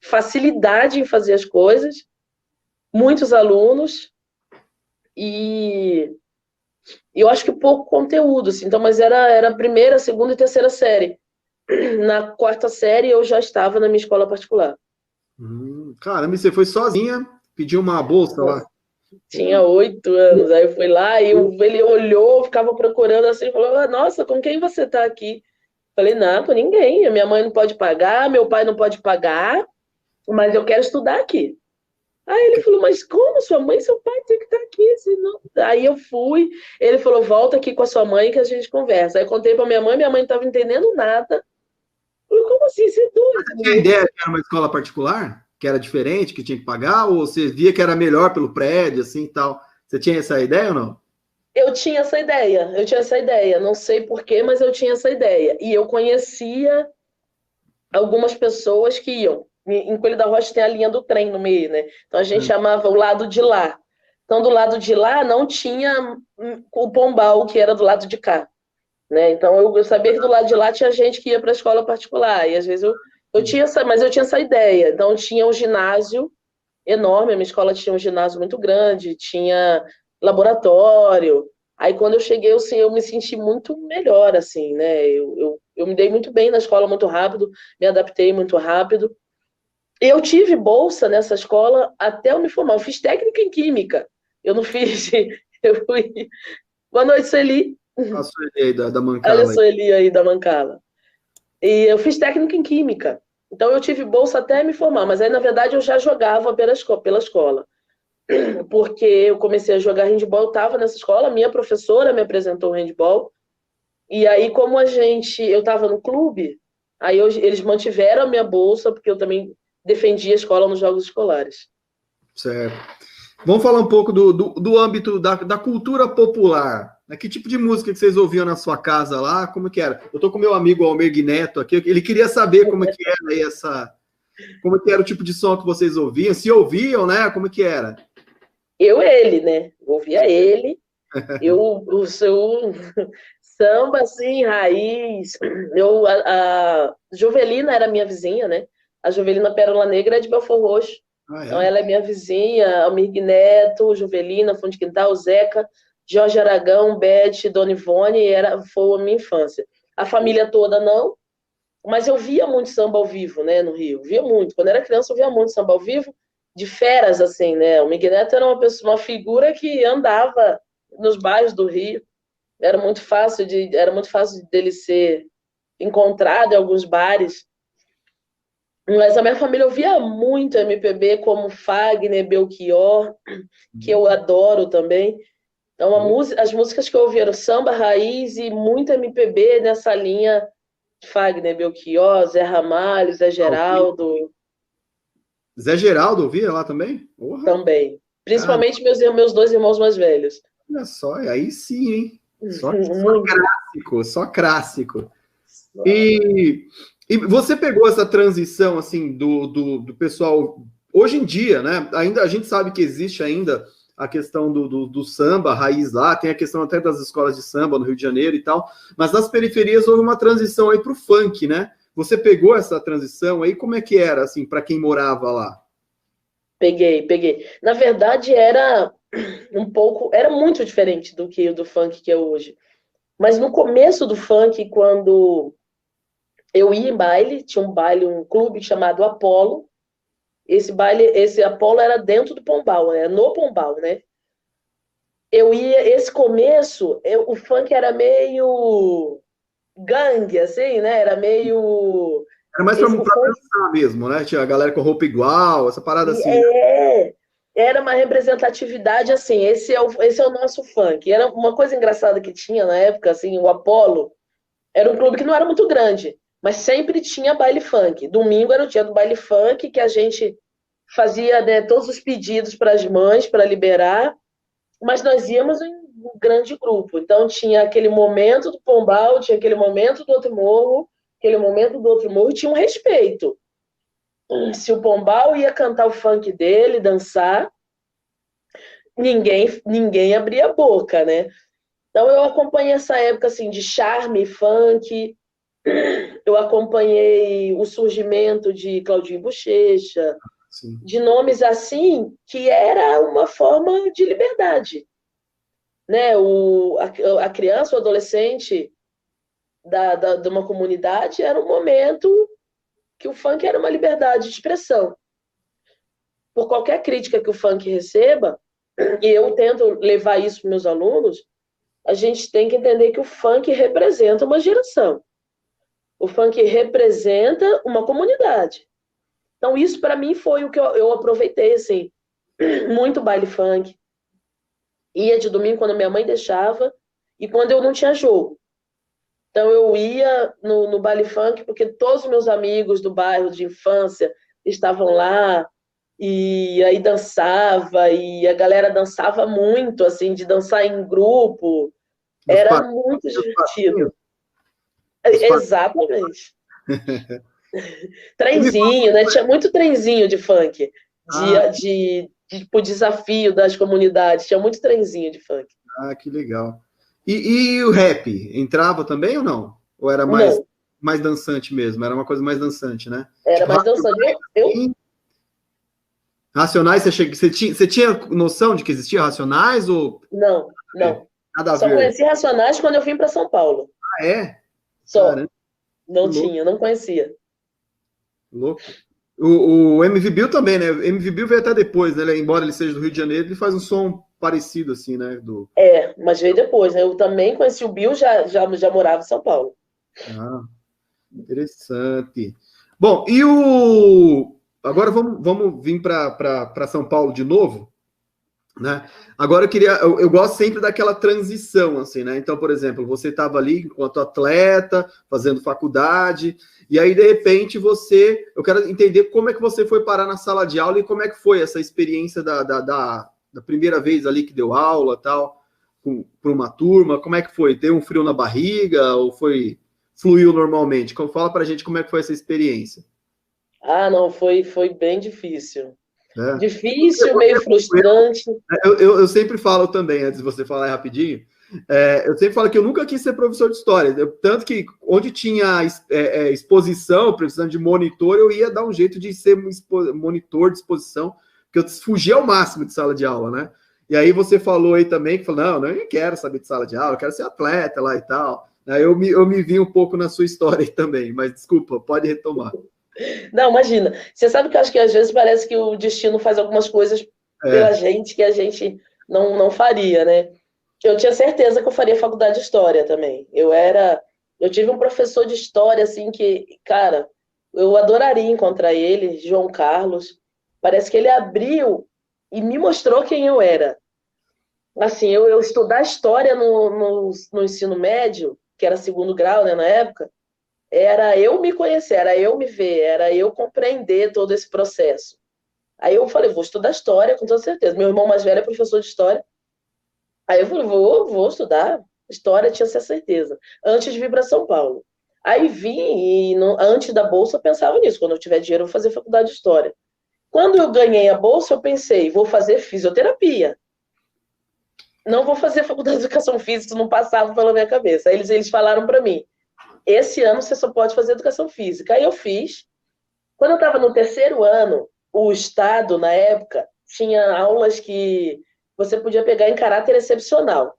facilidade em fazer as coisas, muitos alunos, e eu acho que pouco conteúdo, assim. Então, mas era a primeira, segunda e terceira série. Na quarta série eu já estava na minha escola particular.
Caramba, e você foi sozinha, pediu uma bolsa lá?
Tinha 8 anos, aí eu fui lá e ele olhou, ficava procurando assim, falou, nossa, com quem você está aqui? Falei, não, com ninguém, minha mãe não pode pagar, meu pai não pode pagar, mas eu quero estudar aqui. Aí ele falou, mas como? Sua mãe e seu pai tem que estar aqui, senão... Aí eu fui, ele falou, volta aqui com a sua mãe que a gente conversa. Aí eu contei para minha mãe não estava entendendo nada. Eu falei, como assim? Você é doido?
Você tinha ideia que era uma escola particular? Que era diferente, que tinha que pagar? Ou você via que era melhor pelo prédio, assim, e tal? Você tinha essa ideia ou não?
Eu tinha essa ideia. Não sei porquê, mas eu tinha essa ideia. E eu conhecia algumas pessoas que iam. Em Coelho da Rocha tem a linha do trem no meio, né? Então a gente chamava o lado de lá. Então do lado de lá não tinha o Pombal, que era do lado de cá. Né? Então eu sabia que do lado de lá tinha gente que ia para a escola particular. E às vezes eu tinha essa ideia. Então tinha um ginásio enorme, a minha escola tinha um ginásio muito grande, tinha laboratório. Aí quando eu cheguei, assim, eu me senti muito melhor, assim, né? Eu me dei muito bem na escola muito rápido, me adaptei muito rápido. Eu tive bolsa nessa escola até eu me formar. Eu fiz técnica em química. Eu não fiz. Eu fui. Boa noite, Sueli.
A Sueli aí da Mancala.
Olha a Sueli aí da Mancala. E eu fiz técnica em química. Então eu tive bolsa até me formar, mas aí na verdade eu já jogava pela escola. Porque eu comecei a jogar handball, eu estava nessa escola, minha professora me apresentou o handball. E aí, como eu estava no clube, aí eles mantiveram a minha bolsa, porque eu também defendia a escola nos jogos escolares.
Certo. Vamos falar um pouco do âmbito da cultura popular. Né? Que tipo de música que vocês ouviam na sua casa lá? Como que era? Eu tô com meu amigo Almir Neto aqui, ele queria saber como que era aí como que era o tipo de som que vocês ouviam, se ouviam, né? Como que era?
Ele, né? Ouvia ele. O seu samba, assim, raiz. A Jovelina era minha vizinha, né? A Jovelina Pérola Negra é de Belford Roxo.
Ah, é?
Então, ela é minha vizinha, Almir Neto, Jovelina, Fundo de Quintal, Zeca, Jorge Aragão, Beth, Dona Ivone, foi a minha infância. A família toda não, mas eu via muito samba ao vivo, né, no Rio. Via muito. Quando era criança, eu via muito samba ao vivo, de feras, assim, né? O Almir Neto era uma figura que andava nos bairros do Rio. Era muito fácil dele ser encontrado em alguns bares. Mas a minha família ouvia muito MPB, como Fagner, Belchior, que eu adoro também. Então, as músicas que eu ouvia eram samba, raiz e muito MPB nessa linha de Fagner, Belchior, Zé Ramalho, Zé Geraldo.
Zé Geraldo ouvia lá também? Porra.
Também. Principalmente meus 2 irmãos mais velhos.
Olha só, aí sim, hein? Só clássico, só clássico. E você pegou essa transição, assim, do pessoal... Hoje em dia, né? Ainda, a gente sabe que existe ainda a questão do samba, a raiz lá, tem a questão até das escolas de samba no Rio de Janeiro e tal, mas nas periferias houve uma transição aí para o funk, né? Você pegou essa transição aí, como é que era, assim, para quem morava lá?
Peguei. Na verdade, era muito diferente do funk que é hoje. Mas no começo do funk, quando eu ia em baile, tinha um clube chamado Apolo. Esse Apolo era dentro do Pombal, né? No Pombal, né? Esse começo, o funk era meio gangue, assim, né? Era meio...
Era mais pra dançar mesmo, né? Tinha a galera com roupa igual, essa parada assim.
Era uma representatividade, assim, esse é o nosso funk. Era uma coisa engraçada que tinha na época, assim, o Apolo era um clube que não era muito grande, mas sempre tinha baile funk. Domingo era o dia do baile funk, que a gente fazia, né, todos os pedidos para as mães para liberar, mas nós íamos em um grande grupo. Então tinha aquele momento do Pombal, tinha aquele momento do outro morro, e tinha um respeito. Se o Pombal ia cantar o funk dele, dançar, ninguém abria a boca, né? Então eu acompanhei essa época assim de charme, funk, eu acompanhei o surgimento de Claudinho Bochecha, sim, de nomes assim, que era uma forma de liberdade. Né? A criança, o adolescente de uma comunidade era um momento que o funk era uma liberdade de expressão. Por qualquer crítica que o funk receba, e eu tento levar isso para meus alunos, a gente tem que entender que o funk representa uma geração. O funk representa uma comunidade. Então, isso para mim foi o que eu aproveitei, assim, muito baile funk. Ia de domingo quando minha mãe deixava e quando eu não tinha jogo. Então, eu ia no baile funk porque todos os meus amigos do bairro de infância estavam lá e aí dançava e a galera dançava muito, assim, de dançar em grupo. Era muito divertido. Exatamente. Trenzinho, né? Tinha muito trenzinho de funk, tipo, desafio das comunidades. Tinha muito trenzinho de funk.
Ah, que legal. E o rap, entrava também ou não? Ou era mais dançante mesmo? Era uma coisa mais dançante, né?
Era tipo, mais dançante.
Racionais, você tinha noção de que existia Racionais? Ou...
Não.
Nada a ver.
Só conheci Racionais quando eu vim para São Paulo.
Ah, é?
Só. Caramba. Não tinha, não conhecia.
Louco. O MV Bill também, né? O MV Bill veio até depois, né? Embora ele seja do Rio de Janeiro, ele faz um som parecido, assim, né?
Mas veio depois, né? Eu também conheci o Bill, já morava em São Paulo.
Ah, interessante. Bom, agora vamos vir para São Paulo de novo, né? Agora eu gosto sempre daquela transição, assim, né? Então, por exemplo, você estava ali enquanto atleta, fazendo faculdade, e aí, de repente, eu quero entender como é que você foi parar na sala de aula e como é que foi essa experiência da primeira vez ali que deu aula, tal, para uma turma? Como é que foi? Teve um frio na barriga ou fluiu normalmente? Fala para a gente como é que foi essa experiência.
Ah, não, foi bem difícil.
Né?
Difícil, meio frustrante.
Eu sempre falo também, antes de você falar rapidinho, eu sempre falo que eu nunca quis ser professor de história. Tanto que onde tinha exposição, precisando de monitor, eu ia dar um jeito de ser monitor de exposição, porque eu fugia ao máximo de sala de aula, né? E aí você falou aí também, que falou, não, eu não quero saber de sala de aula, eu quero ser atleta lá e tal. Aí eu me vi um pouco na sua história aí também, mas desculpa, pode retomar.
Não, imagina. Você sabe que eu acho que às vezes parece que o destino faz algumas coisas pela gente que a gente não faria, né? Eu tinha certeza que eu faria faculdade de História também. Eu tive um professor de História, assim, que, cara, eu adoraria encontrar ele, João Carlos. Parece que ele abriu e me mostrou quem eu era. Assim, eu estudar História no ensino médio, que era segundo grau, né, na época, era eu me conhecer, era eu me ver, era eu compreender todo esse processo. Aí eu falei, vou estudar História, com toda certeza. Meu irmão mais velho é professor de História. Aí eu falei, vou estudar História, tinha essa certeza. Antes de vir para São Paulo. Aí vim e antes da bolsa eu pensava nisso. Quando eu tiver dinheiro, eu vou fazer faculdade de História. Quando eu ganhei a bolsa, eu pensei, vou fazer fisioterapia. Não vou fazer faculdade de Educação Física, isso não passava pela minha cabeça. Aí eles falaram para mim, esse ano você só pode fazer Educação Física. Aí eu fiz. Quando eu estava no terceiro ano, o Estado, na época, tinha aulas que você podia pegar em caráter excepcional.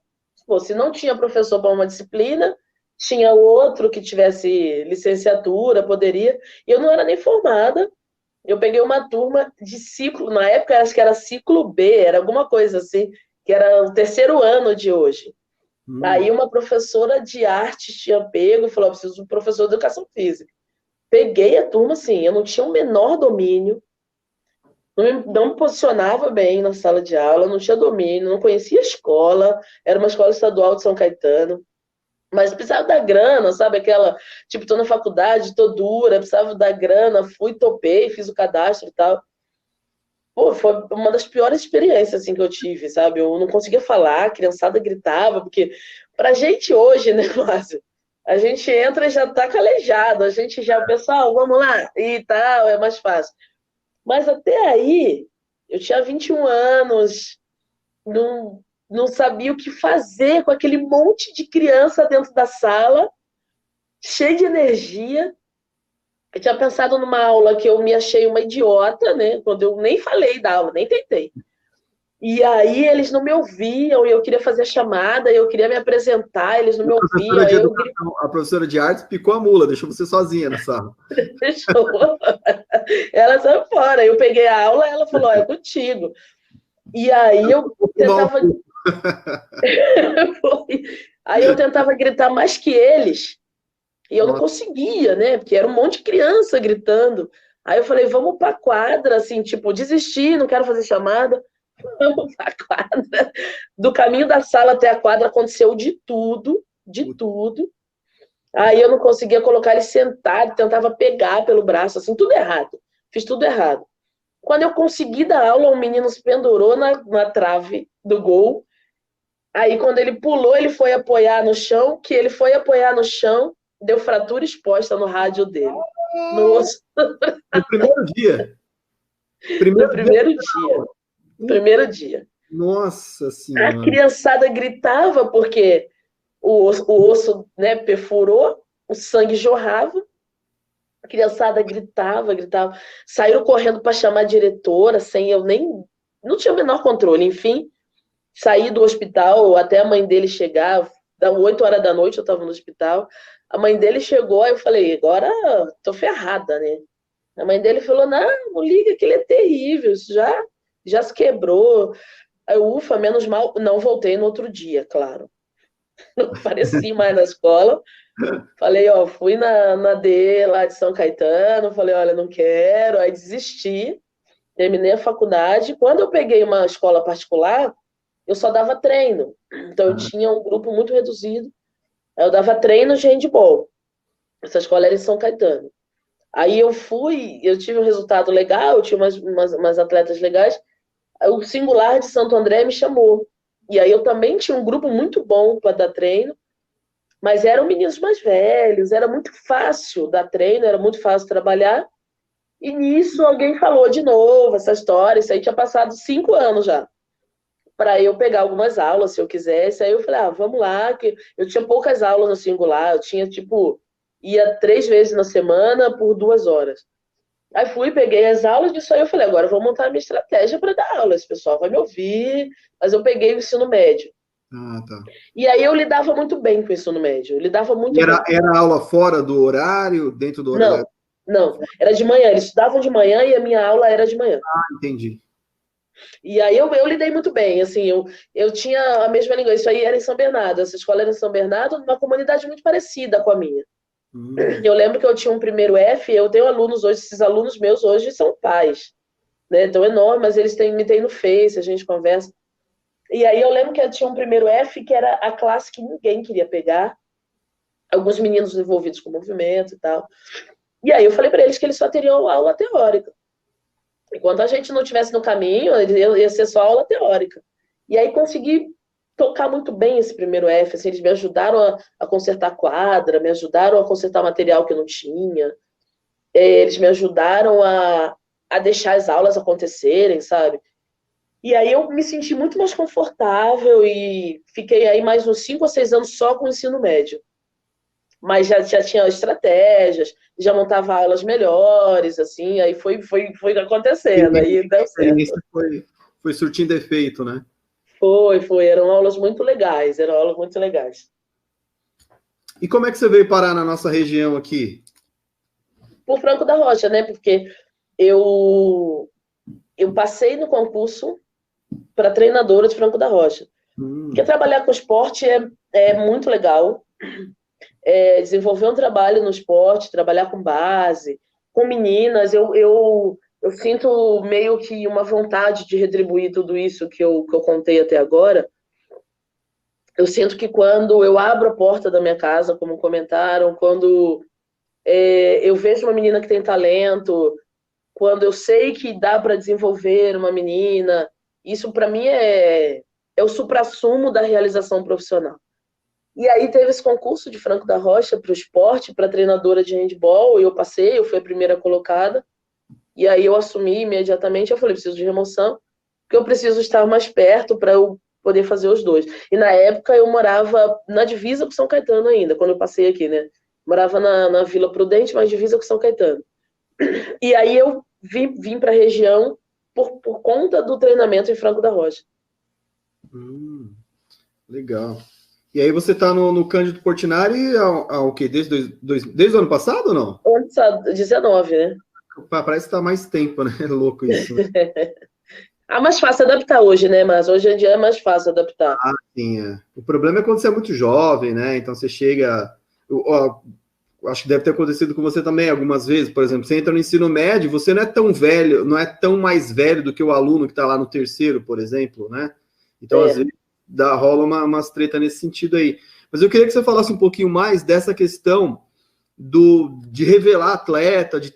Pô, se não tinha professor para uma disciplina, tinha outro que tivesse licenciatura, poderia. E eu não era nem formada. Eu peguei uma turma de ciclo, na época acho que era ciclo B, era alguma coisa assim, que era o terceiro ano de hoje. Aí uma professora de arte tinha pego e falou, preciso de um professor de educação física. Peguei a turma, assim, eu não tinha o menor domínio, não me posicionava bem na sala de aula, não tinha domínio, não conhecia a escola, era uma escola estadual de São Caetano, mas precisava da grana, sabe? Aquela, tipo, tô na faculdade, tô dura, precisava da grana, fui, topei, fiz o cadastro e tal. Pô, foi uma das piores experiências, assim, que eu tive, sabe? Eu não conseguia falar, a criançada gritava, porque pra gente hoje, né, Márcio? A gente entra e já tá calejado, a gente já, pessoal, vamos lá, e tal, é mais fácil. Mas até aí, eu tinha 21 anos, não sabia o que fazer com aquele monte de criança dentro da sala, cheio de energia. Eu tinha pensado numa aula que eu me achei uma idiota, né? Quando eu nem falei da aula, nem tentei. E aí eles não me ouviam, e eu queria fazer a chamada, eu queria me apresentar, eles não me ouviam.
A professora de artes picou a mula, deixou você sozinha na sala.
Deixou. Ela saiu fora. Eu peguei a aula, ela falou, é contigo. E aí eu tentava... Aí eu tentava gritar mais que eles, e eu não conseguia, né? Porque era um monte de criança gritando. Aí eu falei, vamos pra quadra, assim, tipo, desisti, não quero fazer chamada. Vamos pra quadra. Do caminho da sala até a quadra aconteceu de tudo, de tudo. Aí eu não conseguia colocar ele sentado, tentava pegar pelo braço, assim, tudo errado. Fiz tudo errado. Quando eu consegui dar aula, o menino se pendurou na trave do gol. Aí quando ele pulou, ele foi apoiar no chão, que ele foi apoiar no chão, deu fratura exposta no rádio dele. No osso.
No primeiro dia.
No primeiro dia. Primeiro dia.
Nossa Senhora.
A criançada gritava porque o osso, né, perfurou, o sangue jorrava. A criançada gritava. Saíram correndo para chamar a diretora, sem eu nem... Não tinha o menor controle. Enfim, saí do hospital até a mãe dele chegar. Das 8 horas da noite eu estava no hospital. A mãe dele chegou, aí eu falei, agora tô ferrada, né? A mãe dele falou, não liga que ele é terrível, isso já se quebrou. Aí, ufa, menos mal. Não voltei no outro dia, claro. Não apareci mais na escola. Falei, ó, fui na D lá de São Caetano, falei, olha, não quero, aí desisti, terminei a faculdade. Quando eu peguei uma escola particular, eu só dava treino. Então eu tinha um grupo muito reduzido. Aí eu dava treino de handball. Essa escola era em São Caetano. Aí eu tive um resultado legal, eu tinha umas atletas legais. o singular de Santo André me chamou. E aí eu também tinha um grupo muito bom para dar treino, mas eram meninos mais velhos, era muito fácil dar treino, era muito fácil trabalhar. E nisso alguém falou de novo essa história, isso aí tinha passado 5 anos já, para eu pegar algumas aulas, se eu quisesse. Aí eu falei, vamos lá, que eu tinha poucas aulas no singular, eu tinha, tipo, ia 3 vezes na semana por 2 horas. Aí fui, peguei as aulas disso aí, eu falei, agora eu vou montar a minha estratégia para dar aula, esse pessoal vai me ouvir, mas eu peguei o ensino médio.
Tá.
E aí eu lidava muito bem com o ensino médio, eu lidava muito bem.
Era aula fora do horário, dentro do horário?
Não, era de manhã, eles estudavam de manhã e a minha aula era de manhã.
Entendi.
E aí eu lidei muito bem, assim, eu tinha a mesma língua, isso aí era em São Bernardo, essa escola era em São Bernardo, numa comunidade muito parecida com a minha. Eu lembro que eu tinha um primeiro F, eu tenho alunos hoje, esses alunos meus hoje são pais, né, tão enormes, mas eles me têm no Face, a gente conversa. E aí eu lembro que eu tinha um primeiro F, que era a classe que ninguém queria pegar, alguns meninos envolvidos com movimento e tal. E aí eu falei para eles que eles só teriam aula teórica. Enquanto a gente não estivesse no caminho, ia ser só aula teórica. E aí consegui tocar muito bem esse primeiro F. Assim, eles me ajudaram a consertar quadra, me ajudaram a consertar material que não tinha. Eles me ajudaram a deixar as aulas acontecerem, sabe? E aí eu me senti muito mais confortável e fiquei aí mais uns 5 ou 6 anos só com o ensino médio. Mas já tinha estratégias, já montava aulas melhores, assim, aí foi acontecendo, aí deu certo.
Foi surtindo efeito, né?
Foi, eram aulas muito legais,
E como é que você veio parar na nossa região aqui?
Por Franco da Rocha, né? Porque eu passei no concurso para treinadora de Franco da Rocha. Porque trabalhar com esporte é muito legal. Desenvolver um trabalho no esporte, trabalhar com base, com meninas, eu sinto meio que uma vontade de retribuir tudo isso que eu contei até agora. Eu sinto que quando eu abro a porta da minha casa, como comentaram, quando eu vejo uma menina que tem talento, quando eu sei que dá para desenvolver uma menina, isso para mim é o suprassumo da realização profissional. E aí teve esse concurso de Franco da Rocha para o esporte, para treinadora de handball, e eu passei, eu fui a primeira colocada, e aí eu assumi imediatamente, eu falei, preciso de remoção, porque eu preciso estar mais perto para eu poder fazer os dois. E na época eu morava na divisa com São Caetano ainda, quando eu passei aqui, né? Morava na Vila Prudente, mas divisa com São Caetano. E aí eu vim para a região por conta do treinamento em Franco da Rocha.
Legal. E aí você está no Cândido Portinari há o quê? Desde o ano passado ou não?
19, né?
Parece que está mais tempo, né? É louco isso. Né?
Mais fácil adaptar hoje, né? Mas hoje em dia é mais fácil adaptar.
Sim. O problema é quando você é muito jovem, né? Então você chega... acho que deve ter acontecido com você também algumas vezes. Por exemplo, você entra no ensino médio, você não é tão velho, não é tão mais velho do que o aluno que está lá no terceiro, por exemplo, né? Então, às vezes, rola umas treta nesse sentido aí. Mas eu queria que você falasse um pouquinho mais dessa questão de revelar atleta, de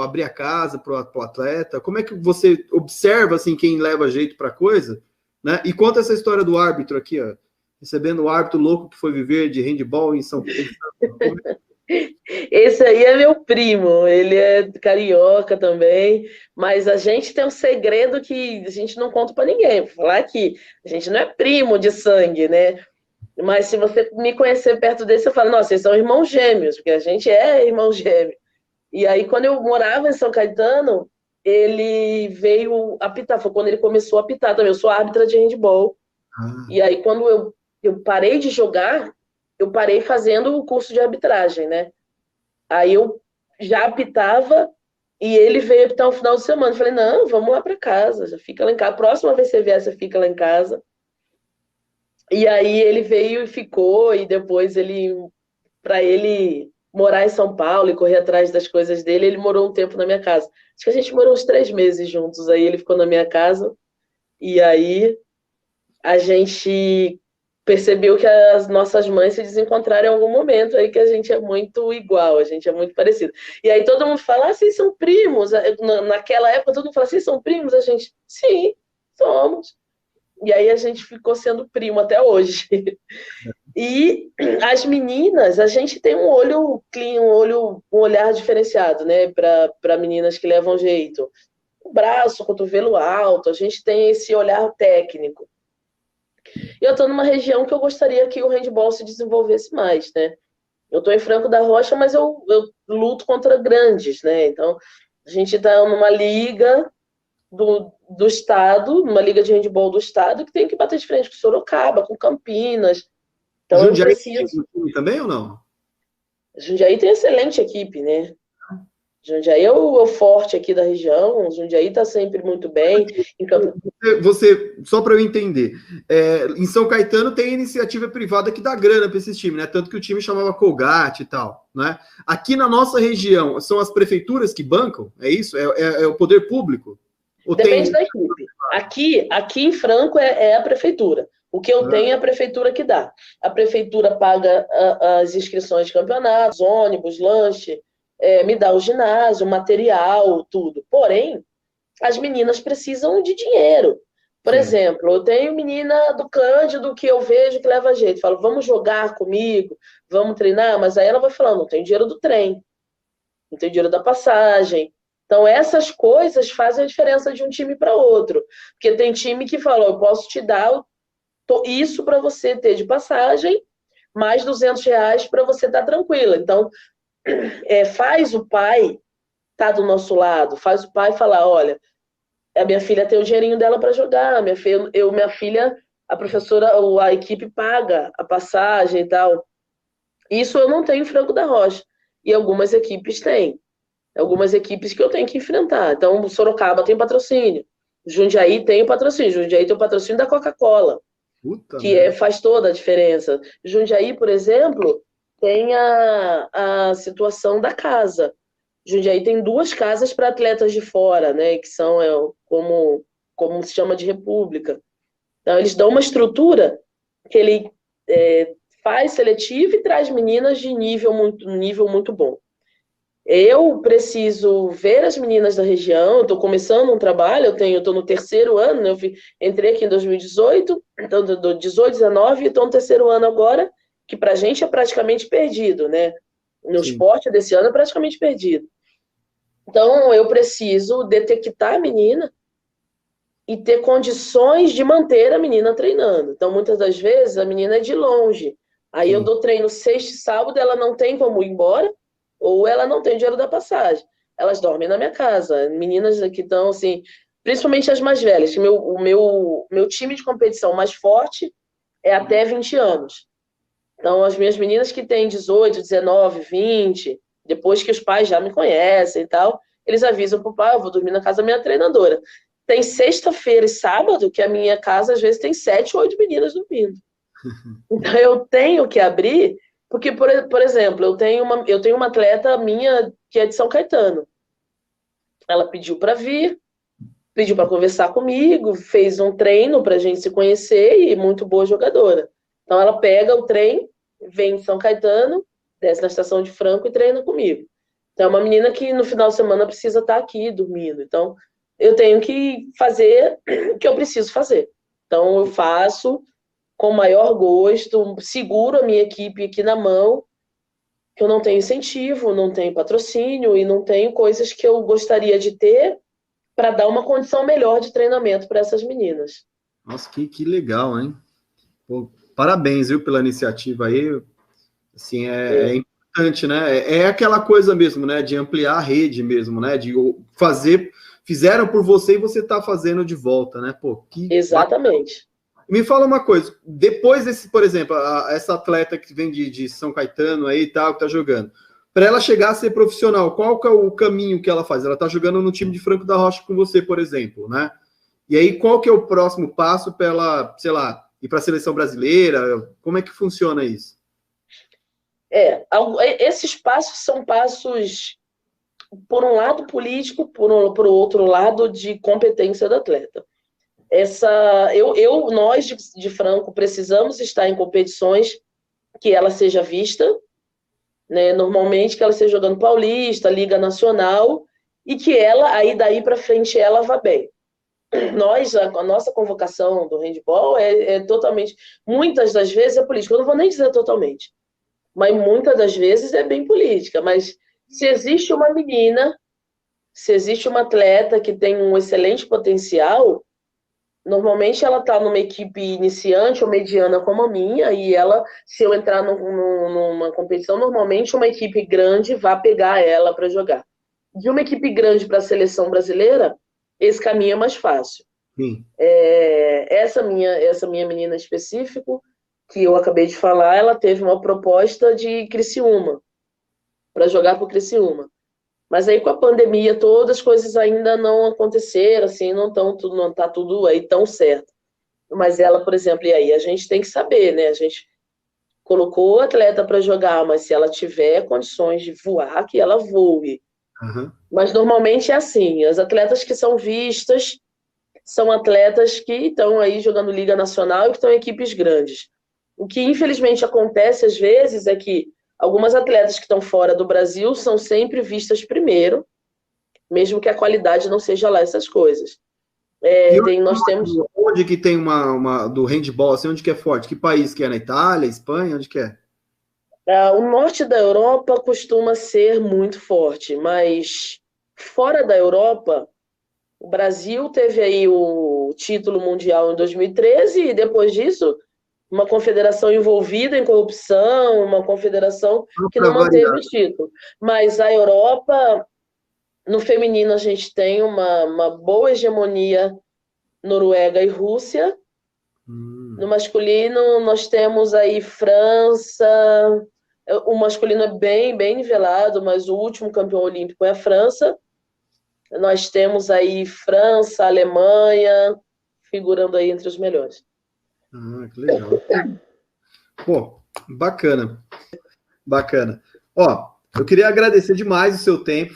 abrir a casa para o atleta. Como é que você observa assim, quem leva jeito para a coisa? Né? E conta essa história do árbitro aqui, ó, recebendo o árbitro louco que foi viver de handball em São Paulo.
Esse aí é meu primo, ele é carioca também, mas a gente tem um segredo que a gente não conta para ninguém. Vou falar que a gente não é primo de sangue, né? Mas se você me conhecer perto dele, você fala, nossa, vocês são irmãos gêmeos, porque a gente é irmão gêmeo. E aí, quando eu morava em São Caetano, ele veio apitar, foi quando ele começou a apitar também. Eu sou árbitra de handball. E aí, quando eu parei de jogar, eu parei fazendo o curso de arbitragem, né? Aí eu já apitava e ele veio apitar no final de semana. Eu falei, não, vamos lá para casa, já fica lá em casa. A próxima vez que você vier, você fica lá em casa. E aí ele veio e ficou, e depois para ele morar em São Paulo e correr atrás das coisas dele, ele morou um tempo na minha casa. Acho que a gente morou uns 3 meses juntos, aí ele ficou na minha casa, e aí a gente percebeu que as nossas mães se desencontraram em algum momento aí, que a gente é muito igual, a gente é muito parecido. E aí todo mundo fala, vocês são primos. Naquela época todo mundo fala, vocês são primos? A gente, sim. Somos. E aí a gente ficou sendo primo até hoje. E as meninas, a gente tem um olho clean, um olhar diferenciado, né? Para meninas que levam jeito. O braço, o cotovelo alto, a gente tem esse olhar técnico. E eu estou numa região que eu gostaria que o handball se desenvolvesse mais, né? Eu estou em Franco da Rocha, mas eu luto contra grandes, né? Então, a gente está numa liga do estado, numa liga de handball do estado, que tem que bater de frente com Sorocaba, com Campinas. Então,
Jundiaí
eu preciso...
também ou não?
Jundiaí tem excelente equipe, né? Jundiaí é o forte aqui da região. Jundiaí está sempre muito bem.
Você, só para eu entender, em São Caetano tem iniciativa privada que dá grana para esses times, né? Tanto que o time chamava Colgate e tal, né? Aqui na nossa região, são as prefeituras que bancam? É isso? É o poder público? Ou
Depende da equipe. Aqui em Franco é a prefeitura. O que eu tenho é a prefeitura que dá. A prefeitura paga as inscrições de campeonatos, ônibus, lanche, me dá o ginásio, material, tudo. Porém, as meninas precisam de dinheiro. Por exemplo, eu tenho menina do Cândido que eu vejo que leva jeito. Falo, vamos jogar comigo, vamos treinar, mas aí ela vai falando, não tem dinheiro do trem, não tem dinheiro da passagem. Então, essas coisas fazem a diferença de um time para outro. Porque tem time que fala, eu posso te dar isso para você ter de passagem, mais R$ 200 para você estar tranquila. Então, faz o pai estar do nosso lado, faz o pai falar, olha, a minha filha tem o dinheirinho dela para jogar, minha filha, a professora, a equipe paga a passagem e tal. Isso eu não tenho em Franco da Rocha. E algumas equipes têm. Algumas equipes que eu tenho que enfrentar. Então, o Sorocaba tem patrocínio. Jundiaí tem o patrocínio. Jundiaí tem o patrocínio da Coca-Cola, que faz toda a diferença. Jundiaí, por exemplo, tem a situação da casa. Jundiaí tem 2 casas para atletas de fora, né? Que são como se chama de república. Então, eles dão uma estrutura que ele faz seletivo e traz meninas de nível muito bom. Eu preciso ver as meninas da região, estou começando um trabalho, eu estou no 3º ano, né? Entrei aqui em 2018, então do 18, 19, e estou no 3º ano agora, que para a gente é praticamente perdido, né? No esporte desse ano é praticamente perdido. Então, eu preciso detectar a menina e ter condições de manter a menina treinando. Então, muitas das vezes, a menina é de longe. Aí eu dou treino sexta e sábado, ela não tem como ir embora, ou ela não tem dinheiro da passagem. Elas dormem na minha casa. Meninas que estão, assim, principalmente as mais velhas, que o meu time de competição mais forte é até 20 anos. Então, as minhas meninas que têm 18, 19, 20, depois que os pais já me conhecem e tal, eles avisam pro pai, eu vou dormir na casa da minha treinadora. Tem sexta-feira e sábado que a minha casa, às vezes, tem 7 ou 8 meninas dormindo. Então, eu tenho que abrir, porque, por exemplo, eu tenho uma atleta minha que é de São Caetano. Ela pediu para vir, pediu para conversar comigo, fez um treino para a gente se conhecer e muito boa jogadora. Então, ela pega o trem, vem em São Caetano, desce na estação de Franco e treina comigo. Então, é uma menina que no final de semana precisa estar aqui dormindo. Então, eu tenho que fazer o que eu preciso fazer. Então, eu faço com o maior gosto, seguro a minha equipe aqui na mão, que eu não tenho incentivo, não tenho patrocínio e não tenho coisas que eu gostaria de ter para dar uma condição melhor de treinamento para essas meninas.
Nossa, que legal, hein? Pô, parabéns, viu, pela iniciativa aí. Assim, é importante, né? É aquela coisa mesmo, né? De ampliar a rede mesmo, né? De fazer... Fizeram por você e você está fazendo de volta, né? Pô,
Exatamente.
Bacana. Me fala uma coisa, depois desse, por exemplo, essa atleta que vem de São Caetano aí e tal, que tá jogando, para ela chegar a ser profissional, qual que é o caminho que ela faz? Ela tá jogando no time de Franco da Rocha com você, por exemplo, né? E aí, qual que é o próximo passo para ela, sei lá, ir para a seleção brasileira? Como é que funciona isso?
Esses passos são passos, por um lado político, por outro lado de competência do atleta. Nós de Franco precisamos estar em competições que ela seja vista, né? Normalmente que ela esteja jogando Paulista, Liga Nacional, e que ela, aí daí para frente, ela vá bem. a nossa convocação do handball é totalmente, muitas das vezes é política. Eu não vou nem dizer totalmente, mas muitas das vezes é bem política. Mas se existe uma menina, se existe uma atleta que tem um excelente potencial, normalmente ela está numa equipe iniciante ou mediana como a minha, e ela, se eu entrar numa competição, normalmente uma equipe grande vai pegar ela para jogar. De uma equipe grande para a seleção brasileira, esse caminho é mais fácil. Essa minha menina específico, que eu acabei de falar, ela teve uma proposta de Criciúma, para jogar para o Criciúma. Mas aí com a pandemia todas as coisas ainda não aconteceram, assim, não tá tudo aí tão certo. Mas ela, por exemplo, e aí a gente tem que saber, né? A gente colocou o atleta para jogar, mas se ela tiver condições de voar, que ela voe.
Uhum.
Mas normalmente é assim, as atletas que são vistas são atletas que estão aí jogando Liga Nacional e que estão em equipes grandes. O que infelizmente acontece às vezes é que algumas atletas que estão fora do Brasil são sempre vistas primeiro, mesmo que a qualidade não seja lá essas coisas. Nós temos...
Onde que tem uma do handball, assim, onde que é forte? Que país que é? Na Itália, Espanha, onde que é?
O norte da Europa costuma ser muito forte, mas fora da Europa, o Brasil teve aí o título mundial em 2013 e depois disso uma confederação envolvida em corrupção, uma confederação que não manteve o título. Mas a Europa, no feminino, a gente tem uma boa hegemonia Noruega e Rússia. No masculino, nós temos aí França. O masculino é bem nivelado, mas o último campeão olímpico é a França. Nós temos aí França, Alemanha, figurando aí entre os melhores.
Que legal. Pô, bacana. Ó, eu queria agradecer demais o seu tempo.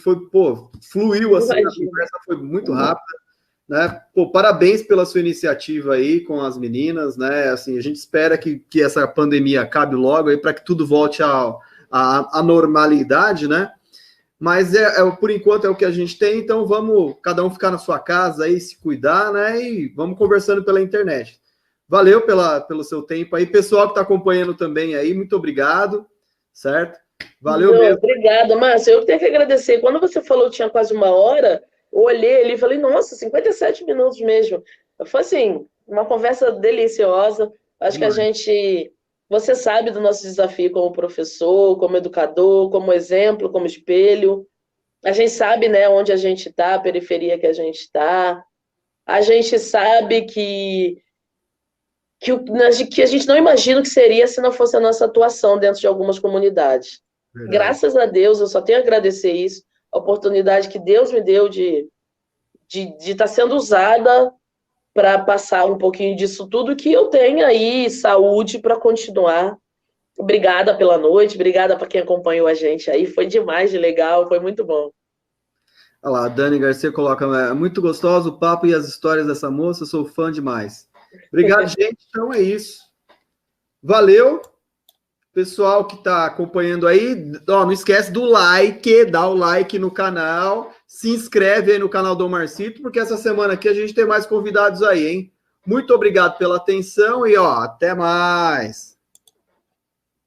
Fluiu assim, a conversa foi muito rápida, né? Pô, parabéns pela sua iniciativa aí com as meninas, né? Assim, a gente espera que essa pandemia acabe logo aí para que tudo volte à normalidade, né? Mas por enquanto é o que a gente tem, então vamos cada um ficar na sua casa aí, se cuidar, né? E vamos conversando pela internet. Valeu pelo seu tempo aí. Pessoal que está acompanhando também aí, muito obrigado, certo? Valeu mesmo.
Obrigada, Márcio. Eu tenho que agradecer. Quando você falou que tinha quase uma hora, eu olhei ali e falei, nossa, 57 minutos mesmo. Foi assim, uma conversa deliciosa. Acho que a gente... Você sabe do nosso desafio como professor, como educador, como exemplo, como espelho. A gente sabe, né, onde a gente está, a periferia que a gente está. A gente sabe que a gente não imagina o que seria se não fosse a nossa atuação dentro de algumas comunidades. Verdade. Graças a Deus, eu só tenho a agradecer isso, a oportunidade que Deus me deu de estar sendo usada para passar um pouquinho disso tudo, que eu tenho aí saúde para continuar. Obrigada pela noite, obrigada para quem acompanhou a gente aí, foi demais de legal, foi muito bom.
Olha lá, a Dani Garcia coloca, é muito gostoso o papo e as histórias dessa moça, sou fã demais. Obrigado, gente. Então é isso. Valeu. Pessoal que está acompanhando aí, não esquece do like, dá o like no canal, se inscreve aí no canal do Marcito, porque essa semana aqui a gente tem mais convidados aí, hein? Muito obrigado pela atenção e até mais.